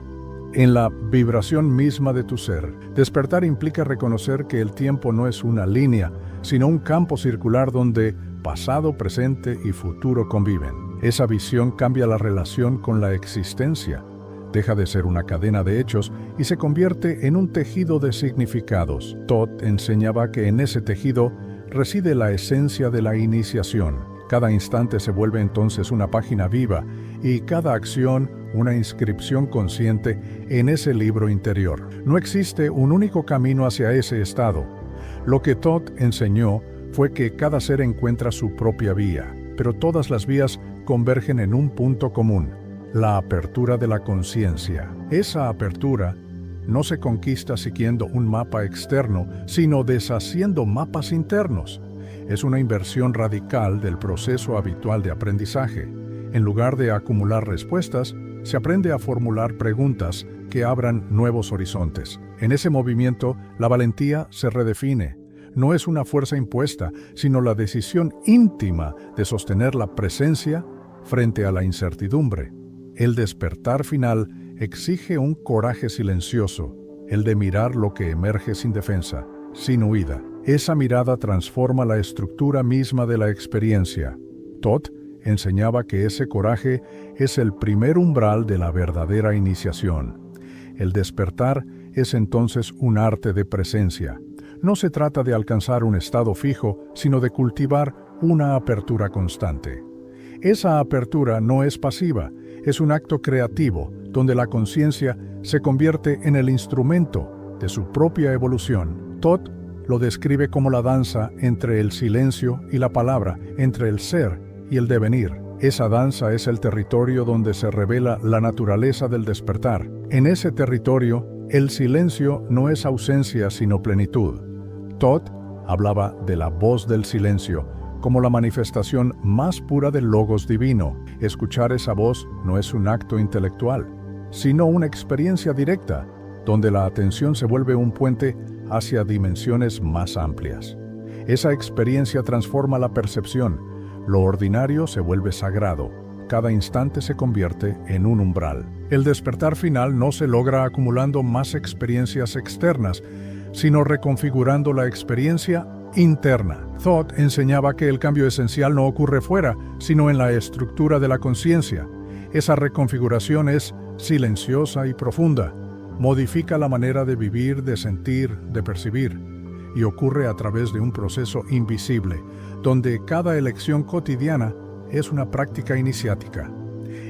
en la vibración misma de tu ser. Despertar implica reconocer que el tiempo no es una línea, sino un campo circular donde pasado, presente y futuro conviven. Esa visión cambia la relación con la existencia. Deja de ser una cadena de hechos y se convierte en un tejido de significados. Todd enseñaba que en ese tejido reside la esencia de la iniciación. Cada instante se vuelve entonces una página viva y cada acción una inscripción consciente en ese libro interior. No existe un único camino hacia ese estado. Lo que Todd enseñó fue que cada ser encuentra su propia vía, pero todas las vías convergen en un punto común: la apertura de la conciencia. Esa apertura no se conquista siguiendo un mapa externo, sino deshaciendo mapas internos. Es una inversión radical del proceso habitual de aprendizaje. En lugar de acumular respuestas, se aprende a formular preguntas que abran nuevos horizontes. En ese movimiento, la valentía se redefine. No es una fuerza impuesta, sino la decisión íntima de sostener la presencia frente a la incertidumbre. El despertar final exige un coraje silencioso, el de mirar lo que emerge sin defensa, sin huida. Esa mirada transforma la estructura misma de la experiencia. Todd enseñaba que ese coraje es el primer umbral de la verdadera iniciación. El despertar es entonces un arte de presencia. No se trata de alcanzar un estado fijo, sino de cultivar una apertura constante. Esa apertura no es pasiva, es un acto creativo, donde la conciencia se convierte en el instrumento de su propia evolución. Todd lo describe como la danza entre el silencio y la palabra, entre el ser y el devenir. Esa danza es el territorio donde se revela la naturaleza del despertar. En ese territorio, el silencio no es ausencia sino plenitud. Todd hablaba de la voz del silencio como la manifestación más pura del logos divino. Escuchar esa voz no es un acto intelectual, sino una experiencia directa, donde la atención se vuelve un puente hacia dimensiones más amplias. Esa experiencia transforma la percepción. Lo ordinario se vuelve sagrado. Cada instante se convierte en un umbral. El despertar final no se logra acumulando más experiencias externas, sino reconfigurando la experiencia interna. Todd enseñaba que el cambio esencial no ocurre fuera, sino en la estructura de la conciencia. Esa reconfiguración es silenciosa y profunda. Modifica la manera de vivir, de sentir, de percibir, y ocurre a través de un proceso invisible, donde cada elección cotidiana es una práctica iniciática.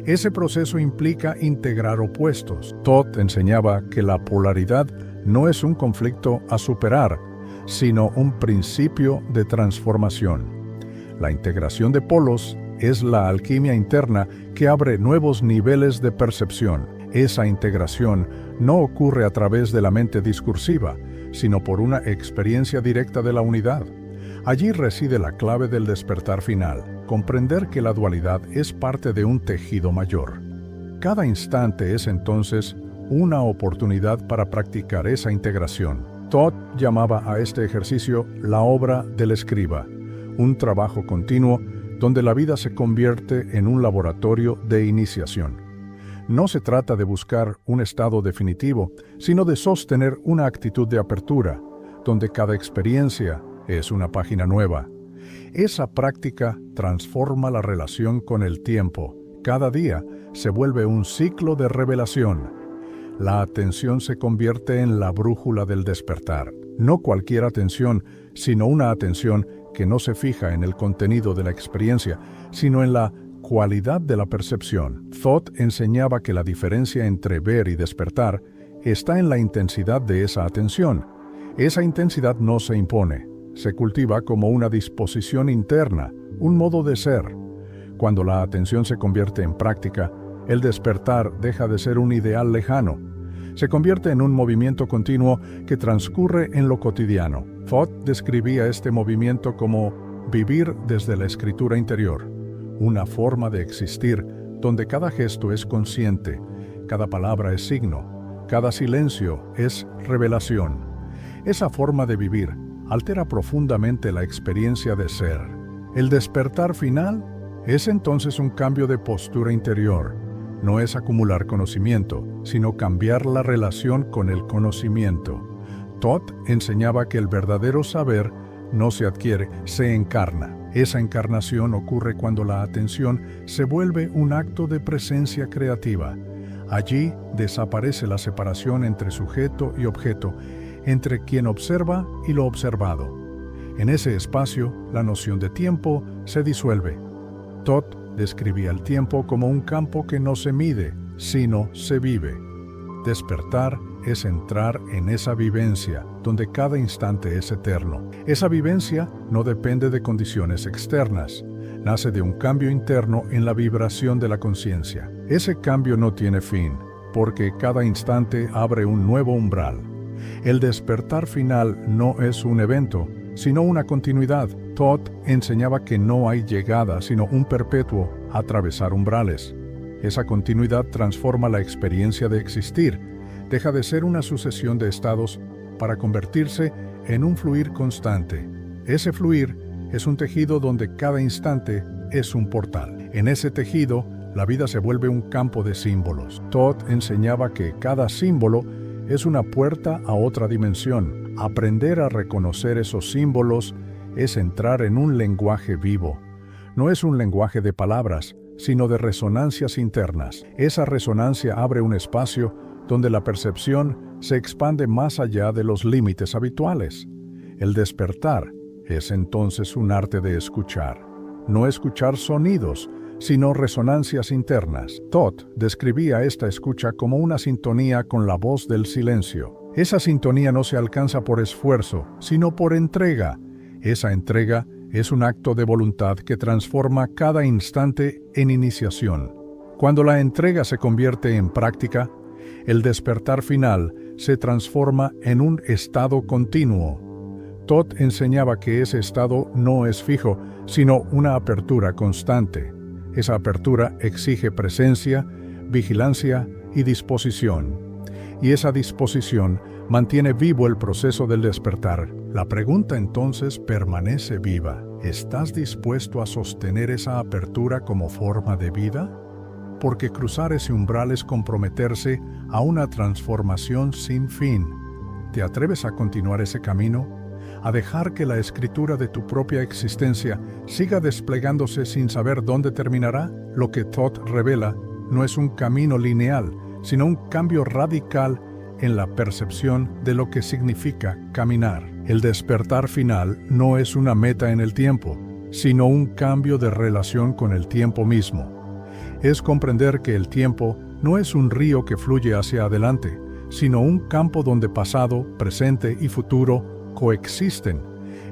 Ese proceso implica integrar opuestos. Todd enseñaba que la polaridad no es un conflicto a superar, sino un principio de transformación. La integración de polos Es la alquimia interna que abre nuevos niveles de percepción. Esa integración no ocurre a través de la mente discursiva, sino por una experiencia directa de la unidad. Allí reside la clave del despertar final, comprender que la dualidad es parte de un tejido mayor. Cada instante es entonces una oportunidad para practicar esa integración. Todd llamaba a este ejercicio la obra del escriba, un trabajo continuo donde la vida se convierte en un laboratorio de iniciación. No se trata de buscar un estado definitivo, sino de sostener una actitud de apertura, donde cada experiencia es una página nueva. Esa práctica transforma la relación con el tiempo. Cada día se vuelve un ciclo de revelación. La atención se convierte en la brújula del despertar. No cualquier atención, sino una atención que no se fija en el contenido de la experiencia, sino en la cualidad de la percepción. Thoth enseñaba que la diferencia entre ver y despertar está en la intensidad de esa atención. Esa intensidad no se impone, se cultiva como una disposición interna, un modo de ser. Cuando la atención se convierte en práctica, el despertar deja de ser un ideal lejano. Se convierte en un movimiento continuo que transcurre en lo cotidiano. Thoth describía este movimiento como vivir desde la escritura interior, una forma de existir donde cada gesto es consciente, cada palabra es signo, cada silencio es revelación. Esa forma de vivir altera profundamente la experiencia de ser. El despertar final es entonces un cambio de postura interior. No es acumular conocimiento, sino cambiar la relación con el conocimiento. Thoth enseñaba que el verdadero saber no se adquiere, se encarna. Esa encarnación ocurre cuando la atención se vuelve un acto de presencia creativa. Allí desaparece la separación entre sujeto y objeto, entre quien observa y lo observado. En ese espacio, la noción de tiempo se disuelve. Thoth describía el tiempo como un campo que no se mide, sino se vive. Despertar es entrar en esa vivencia, donde cada instante es eterno. Esa vivencia no depende de condiciones externas, nace de un cambio interno en la vibración de la conciencia. Ese cambio no tiene fin, porque cada instante abre un nuevo umbral. El despertar final no es un evento, sino una continuidad. Thoth enseñaba que no hay llegada, sino un perpetuo atravesar umbrales. Esa continuidad transforma la experiencia de existir, deja de ser una sucesión de estados para convertirse en un fluir constante. Ese fluir es un tejido donde cada instante es un portal. En ese tejido, la vida se vuelve un campo de símbolos. Thoth enseñaba que cada símbolo es una puerta a otra dimensión. Aprender a reconocer esos símbolos es entrar en un lenguaje vivo. No es un lenguaje de palabras, sino de resonancias internas. Esa resonancia abre un espacio donde la percepción se expande más allá de los límites habituales. El despertar es entonces un arte de escuchar. No escuchar sonidos, sino resonancias internas. Thoth describía esta escucha como una sintonía con la voz del silencio. Esa sintonía no se alcanza por esfuerzo, sino por entrega. Esa entrega es un acto de voluntad que transforma cada instante en iniciación. Cuando la entrega se convierte en práctica, el despertar final se transforma en un estado continuo. Thoth enseñaba que ese estado no es fijo, sino una apertura constante. Esa apertura exige presencia, vigilancia y disposición. Y esa disposición mantiene vivo el proceso del despertar. La pregunta entonces permanece viva. ¿Estás dispuesto a sostener esa apertura como forma de vida? Porque cruzar ese umbral es comprometerse a una transformación sin fin. ¿Te atreves a continuar ese camino? ¿A dejar que la escritura de tu propia existencia siga desplegándose sin saber dónde terminará? Lo que Thoth revela no es un camino lineal, sino un cambio radical en la percepción de lo que significa caminar. El despertar final no es una meta en el tiempo, sino un cambio de relación con el tiempo mismo. Es comprender que el tiempo no es un río que fluye hacia adelante, sino un campo donde pasado, presente y futuro coexisten.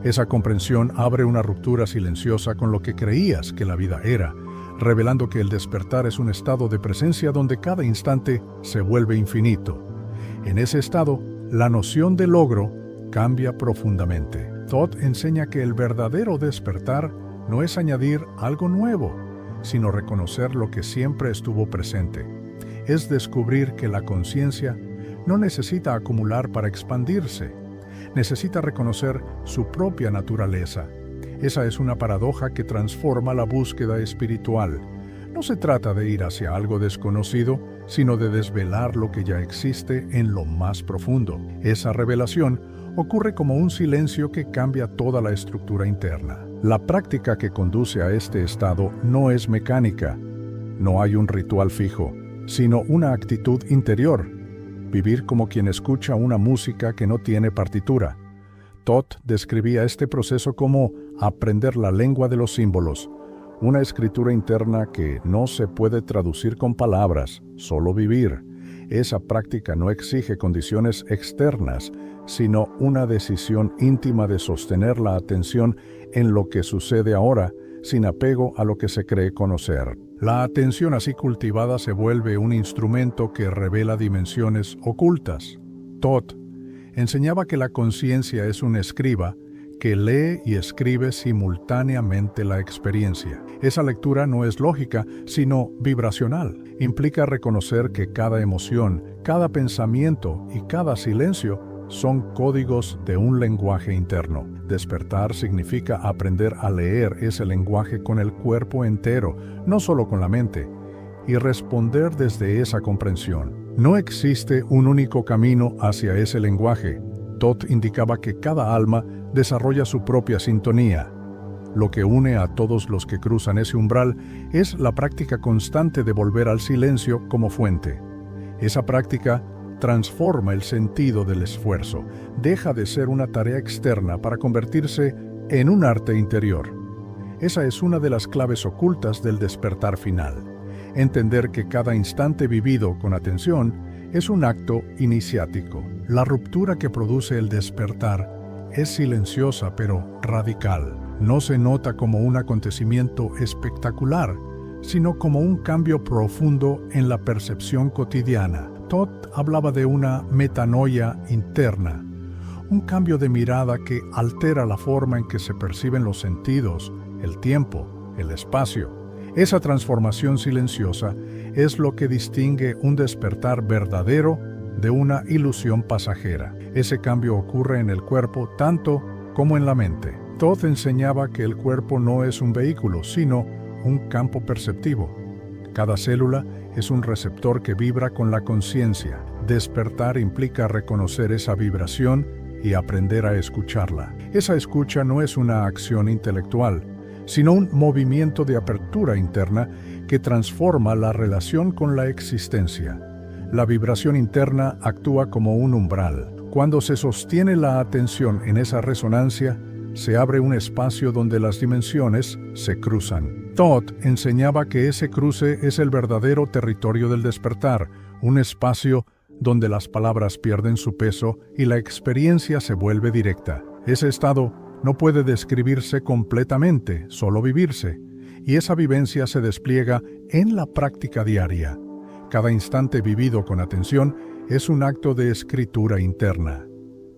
Esa comprensión abre una ruptura silenciosa con lo que creías que la vida era, revelando que el despertar es un estado de presencia donde cada instante se vuelve infinito. En ese estado, la noción de logro cambia profundamente. Todd enseña que el verdadero despertar no es añadir algo nuevo, sino reconocer lo que siempre estuvo presente. Es descubrir que la conciencia no necesita acumular para expandirse, necesita reconocer su propia naturaleza. Esa es una paradoja que transforma la búsqueda espiritual. No se trata de ir hacia algo desconocido, sino de desvelar lo que ya existe en lo más profundo. Esa revelación ocurre como un silencio que cambia toda la estructura interna. La práctica que conduce a este estado no es mecánica. No hay un ritual fijo, sino una actitud interior. Vivir como quien escucha una música que no tiene partitura. Todd describía este proceso como aprender la lengua de los símbolos, una escritura interna que no se puede traducir con palabras, solo vivir. Esa práctica no exige condiciones externas, sino una decisión íntima de sostener la atención en lo que sucede ahora, sin apego a lo que se cree conocer. La atención así cultivada se vuelve un instrumento que revela dimensiones ocultas. Todd enseñaba que la conciencia es un escriba que lee y escribe simultáneamente la experiencia. Esa lectura no es lógica, sino vibracional. Implica reconocer que cada emoción, cada pensamiento y cada silencio son códigos de un lenguaje interno. Despertar significa aprender a leer ese lenguaje con el cuerpo entero, no solo con la mente, y responder desde esa comprensión. No existe un único camino hacia ese lenguaje. Todd indicaba que cada alma desarrolla su propia sintonía. Lo que une a todos los que cruzan ese umbral es la práctica constante de volver al silencio como fuente. Esa práctica transforma el sentido del esfuerzo, deja de ser una tarea externa para convertirse en un arte interior. Esa es una de las claves ocultas del despertar final. Entender que cada instante vivido con atención es un acto iniciático. La ruptura que produce el despertar es silenciosa pero radical. No se nota como un acontecimiento espectacular, sino como un cambio profundo en la percepción cotidiana. Todd hablaba de una metanoia interna, un cambio de mirada que altera la forma en que se perciben los sentidos, el tiempo, el espacio. Esa transformación silenciosa es lo que distingue un despertar verdadero de una ilusión pasajera. Ese cambio ocurre en el cuerpo tanto como en la mente. Todd enseñaba que el cuerpo no es un vehículo, sino un campo perceptivo. Cada célula es un receptor que vibra con la conciencia. Despertar implica reconocer esa vibración y aprender a escucharla. Esa escucha no es una acción intelectual, sino un movimiento de apertura interna que transforma la relación con la existencia. La vibración interna actúa como un umbral. Cuando se sostiene la atención en esa resonancia, se abre un espacio donde las dimensiones se cruzan. Todd enseñaba que ese cruce es el verdadero territorio del despertar, un espacio donde las palabras pierden su peso y la experiencia se vuelve directa. Ese estado no puede describirse completamente, solo vivirse, y esa vivencia se despliega en la práctica diaria. Cada instante vivido con atención es un acto de escritura interna.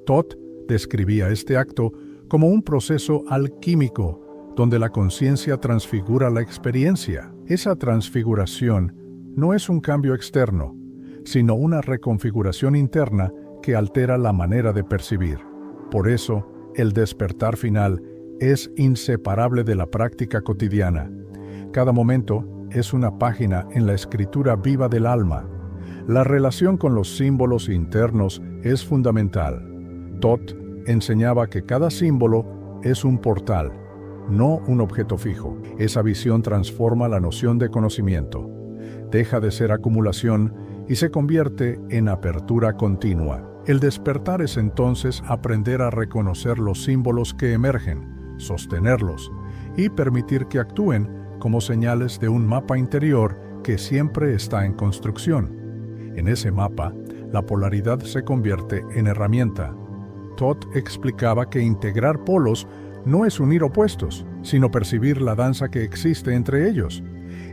Todd describía este acto como un proceso alquímico, donde la conciencia transfigura la experiencia. Esa transfiguración no es un cambio externo, sino una reconfiguración interna que altera la manera de percibir. Por eso, el despertar final es inseparable de la práctica cotidiana. Cada momento es una página en la escritura viva del alma. La relación con los símbolos internos es fundamental. Todd enseñaba que cada símbolo es un portal, no un objeto fijo. Esa visión transforma la noción de conocimiento. Deja de ser acumulación y se convierte en apertura continua. El despertar es entonces aprender a reconocer los símbolos que emergen, sostenerlos y permitir que actúen como señales de un mapa interior que siempre está en construcción. En ese mapa, la polaridad se convierte en herramienta. Todd explicaba que integrar polos no es unir opuestos, sino percibir la danza que existe entre ellos.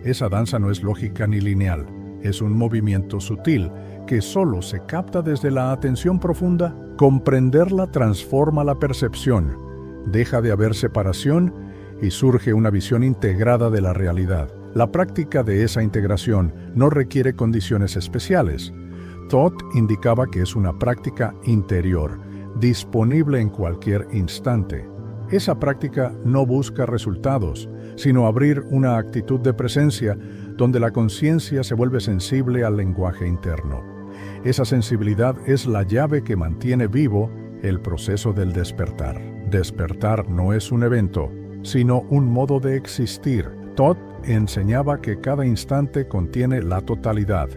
Esa danza no es lógica ni lineal, es un movimiento sutil que solo se capta desde la atención profunda. Comprenderla transforma la percepción, deja de haber separación y surge una visión integrada de la realidad. La práctica de esa integración no requiere condiciones especiales. Todd indicaba que es una práctica interior, disponible en cualquier instante. Esa práctica no busca resultados, sino abrir una actitud de presencia donde la conciencia se vuelve sensible al lenguaje interno. Esa sensibilidad es la llave que mantiene vivo el proceso del despertar. Despertar no es un evento, sino un modo de existir. Todd enseñaba que cada instante contiene la totalidad,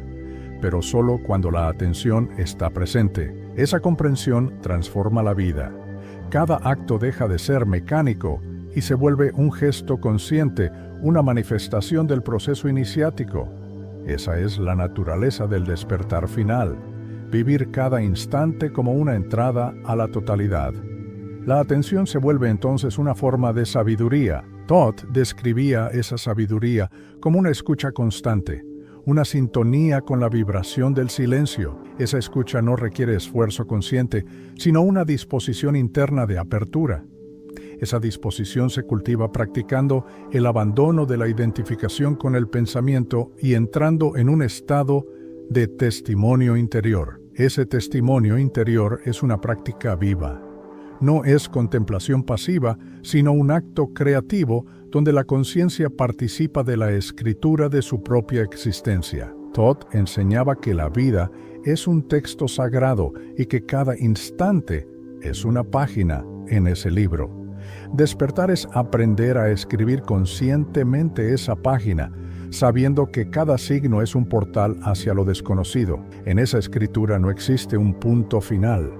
pero solo cuando la atención está presente. Esa comprensión transforma la vida. Cada acto deja de ser mecánico y se vuelve un gesto consciente, una manifestación del proceso iniciático. Esa es la naturaleza del despertar final, vivir cada instante como una entrada a la totalidad. La atención se vuelve entonces una forma de sabiduría. Todd describía esa sabiduría como una escucha constante, una sintonía con la vibración del silencio. Esa escucha no requiere esfuerzo consciente, sino una disposición interna de apertura. Esa disposición se cultiva practicando el abandono de la identificación con el pensamiento y entrando en un estado de testimonio interior. Ese testimonio interior es una práctica viva. No es contemplación pasiva, sino un acto creativo donde la conciencia participa de la escritura de su propia existencia. Todd enseñaba que la vida es un texto sagrado y que cada instante es una página en ese libro. Despertar es aprender a escribir conscientemente esa página, sabiendo que cada signo es un portal hacia lo desconocido. En esa escritura no existe un punto final.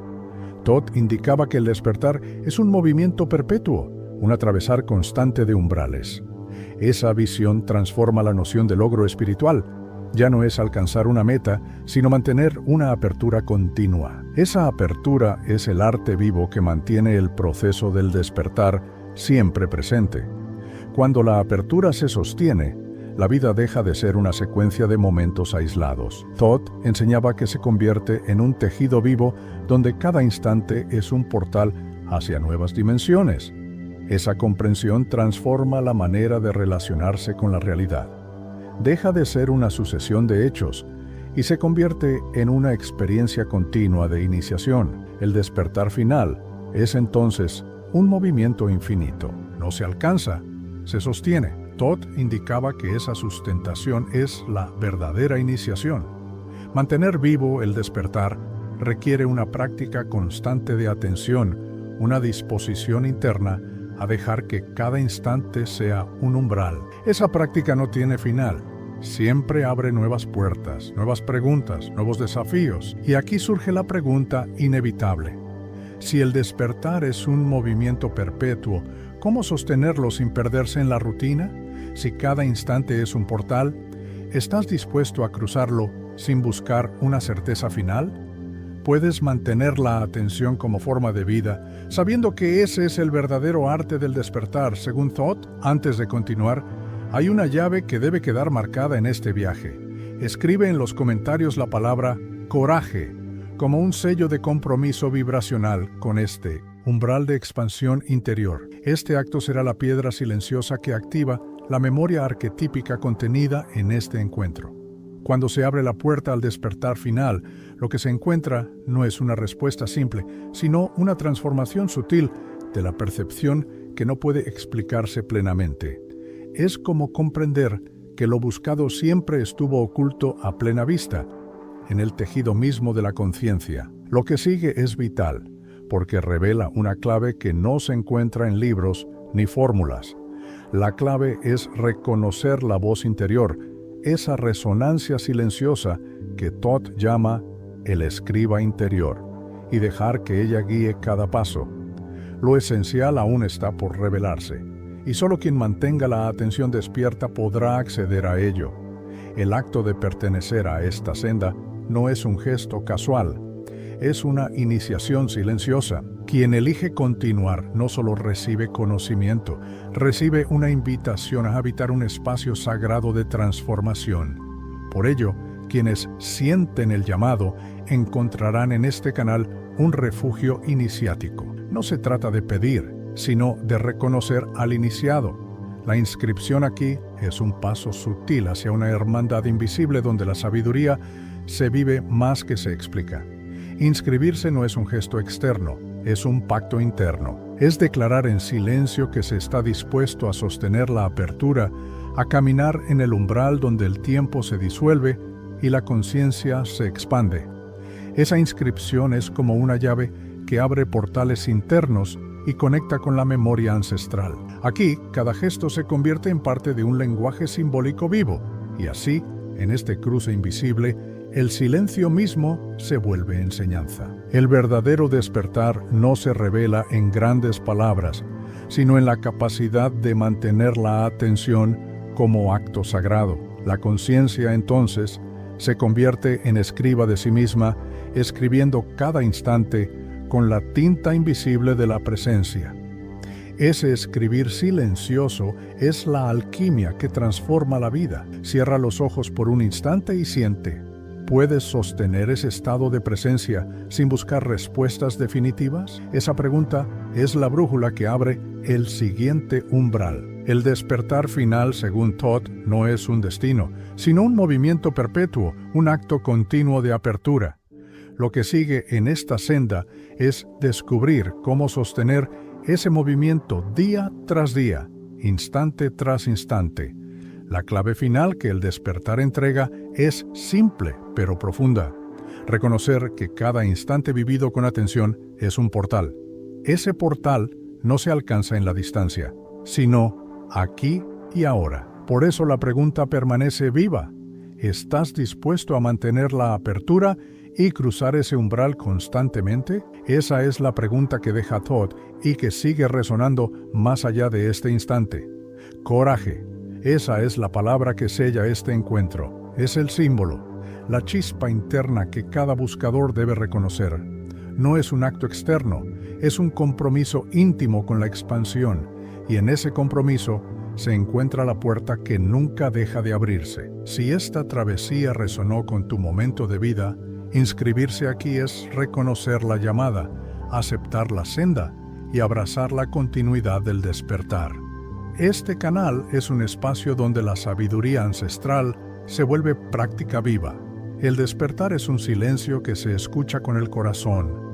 Todd indicaba que el despertar es un movimiento perpetuo, un atravesar constante de umbrales. Esa visión transforma la noción de logro espiritual. Ya no es alcanzar una meta, sino mantener una apertura continua. Esa apertura es el arte vivo que mantiene el proceso del despertar siempre presente. Cuando la apertura se sostiene, la vida deja de ser una secuencia de momentos aislados. Todd enseñaba que se convierte en un tejido vivo donde cada instante es un portal hacia nuevas dimensiones. Esa comprensión transforma la manera de relacionarse con la realidad. Deja de ser una sucesión de hechos y se convierte en una experiencia continua de iniciación. El despertar final es entonces un movimiento infinito. No se alcanza, se sostiene. Todd indicaba que esa sustentación es la verdadera iniciación. Mantener vivo el despertar requiere una práctica constante de atención, una disposición interna a dejar que cada instante sea un umbral. Esa práctica no tiene final. Siempre abre nuevas puertas, nuevas preguntas, nuevos desafíos. Y aquí surge la pregunta inevitable. Si el despertar es un movimiento perpetuo, ¿cómo sostenerlo sin perderse en la rutina? Si cada instante es un portal, ¿estás dispuesto a cruzarlo sin buscar una certeza final? ¿Puedes mantener la atención como forma de vida, sabiendo que ese es el verdadero arte del despertar, según Todd? Antes de continuar, hay una llave que debe quedar marcada en este viaje. Escribe en los comentarios la palabra coraje, como un sello de compromiso vibracional con este umbral de expansión interior. Este acto será la piedra silenciosa que activa la memoria arquetípica contenida en este encuentro. Cuando se abre la puerta al despertar final, lo que se encuentra no es una respuesta simple, sino una transformación sutil de la percepción que no puede explicarse plenamente. Es como comprender que lo buscado siempre estuvo oculto a plena vista, en el tejido mismo de la conciencia. Lo que sigue es vital, porque revela una clave que no se encuentra en libros ni fórmulas. La clave es reconocer la voz interior, esa resonancia silenciosa que Todd llama el escriba interior, y dejar que ella guíe cada paso. Lo esencial aún está por revelarse, y solo quien mantenga la atención despierta podrá acceder a ello. El acto de pertenecer a esta senda no es un gesto casual, es una iniciación silenciosa. Quien elige continuar no solo recibe conocimiento, recibe una invitación a habitar un espacio sagrado de transformación. Por ello, quienes sienten el llamado encontrarán en este canal un refugio iniciático. No se trata de pedir, sino de reconocer al iniciado. La inscripción aquí es un paso sutil hacia una hermandad invisible donde la sabiduría se vive más que se explica. Inscribirse no es un gesto externo, es un pacto interno. Es declarar en silencio que se está dispuesto a sostener la apertura, a caminar en el umbral donde el tiempo se disuelve y la conciencia se expande. Esa inscripción es como una llave que abre portales internos y conecta con la memoria ancestral. Aquí, cada gesto se convierte en parte de un lenguaje simbólico vivo, y así, en este cruce invisible, el silencio mismo se vuelve enseñanza. El verdadero despertar no se revela en grandes palabras, sino en la capacidad de mantener la atención como acto sagrado. La conciencia, entonces, se convierte en escriba de sí misma, escribiendo cada instante con la tinta invisible de la presencia. Ese escribir silencioso es la alquimia que transforma la vida. Cierra los ojos por un instante y siente. ¿Puedes sostener ese estado de presencia sin buscar respuestas definitivas? Esa pregunta es la brújula que abre el siguiente umbral. El despertar final, según Todd, no es un destino, sino un movimiento perpetuo, un acto continuo de apertura. Lo que sigue en esta senda es descubrir cómo sostener ese movimiento día tras día, instante tras instante. La clave final que el despertar entrega es simple pero profunda. Reconocer que cada instante vivido con atención es un portal. Ese portal no se alcanza en la distancia, sino aquí y ahora. Por eso la pregunta permanece viva. ¿Estás dispuesto a mantener la apertura y cruzar ese umbral constantemente? Esa es la pregunta que deja Todd y que sigue resonando más allá de este instante. Coraje. Esa es la palabra que sella este encuentro. Es el símbolo, la chispa interna que cada buscador debe reconocer. No es un acto externo, es un compromiso íntimo con la expansión, y en ese compromiso se encuentra la puerta que nunca deja de abrirse. Si esta travesía resonó con tu momento de vida, inscribirse aquí es reconocer la llamada, aceptar la senda y abrazar la continuidad del despertar. Este canal es un espacio donde la sabiduría ancestral se vuelve práctica viva. El despertar es un silencio que se escucha con el corazón,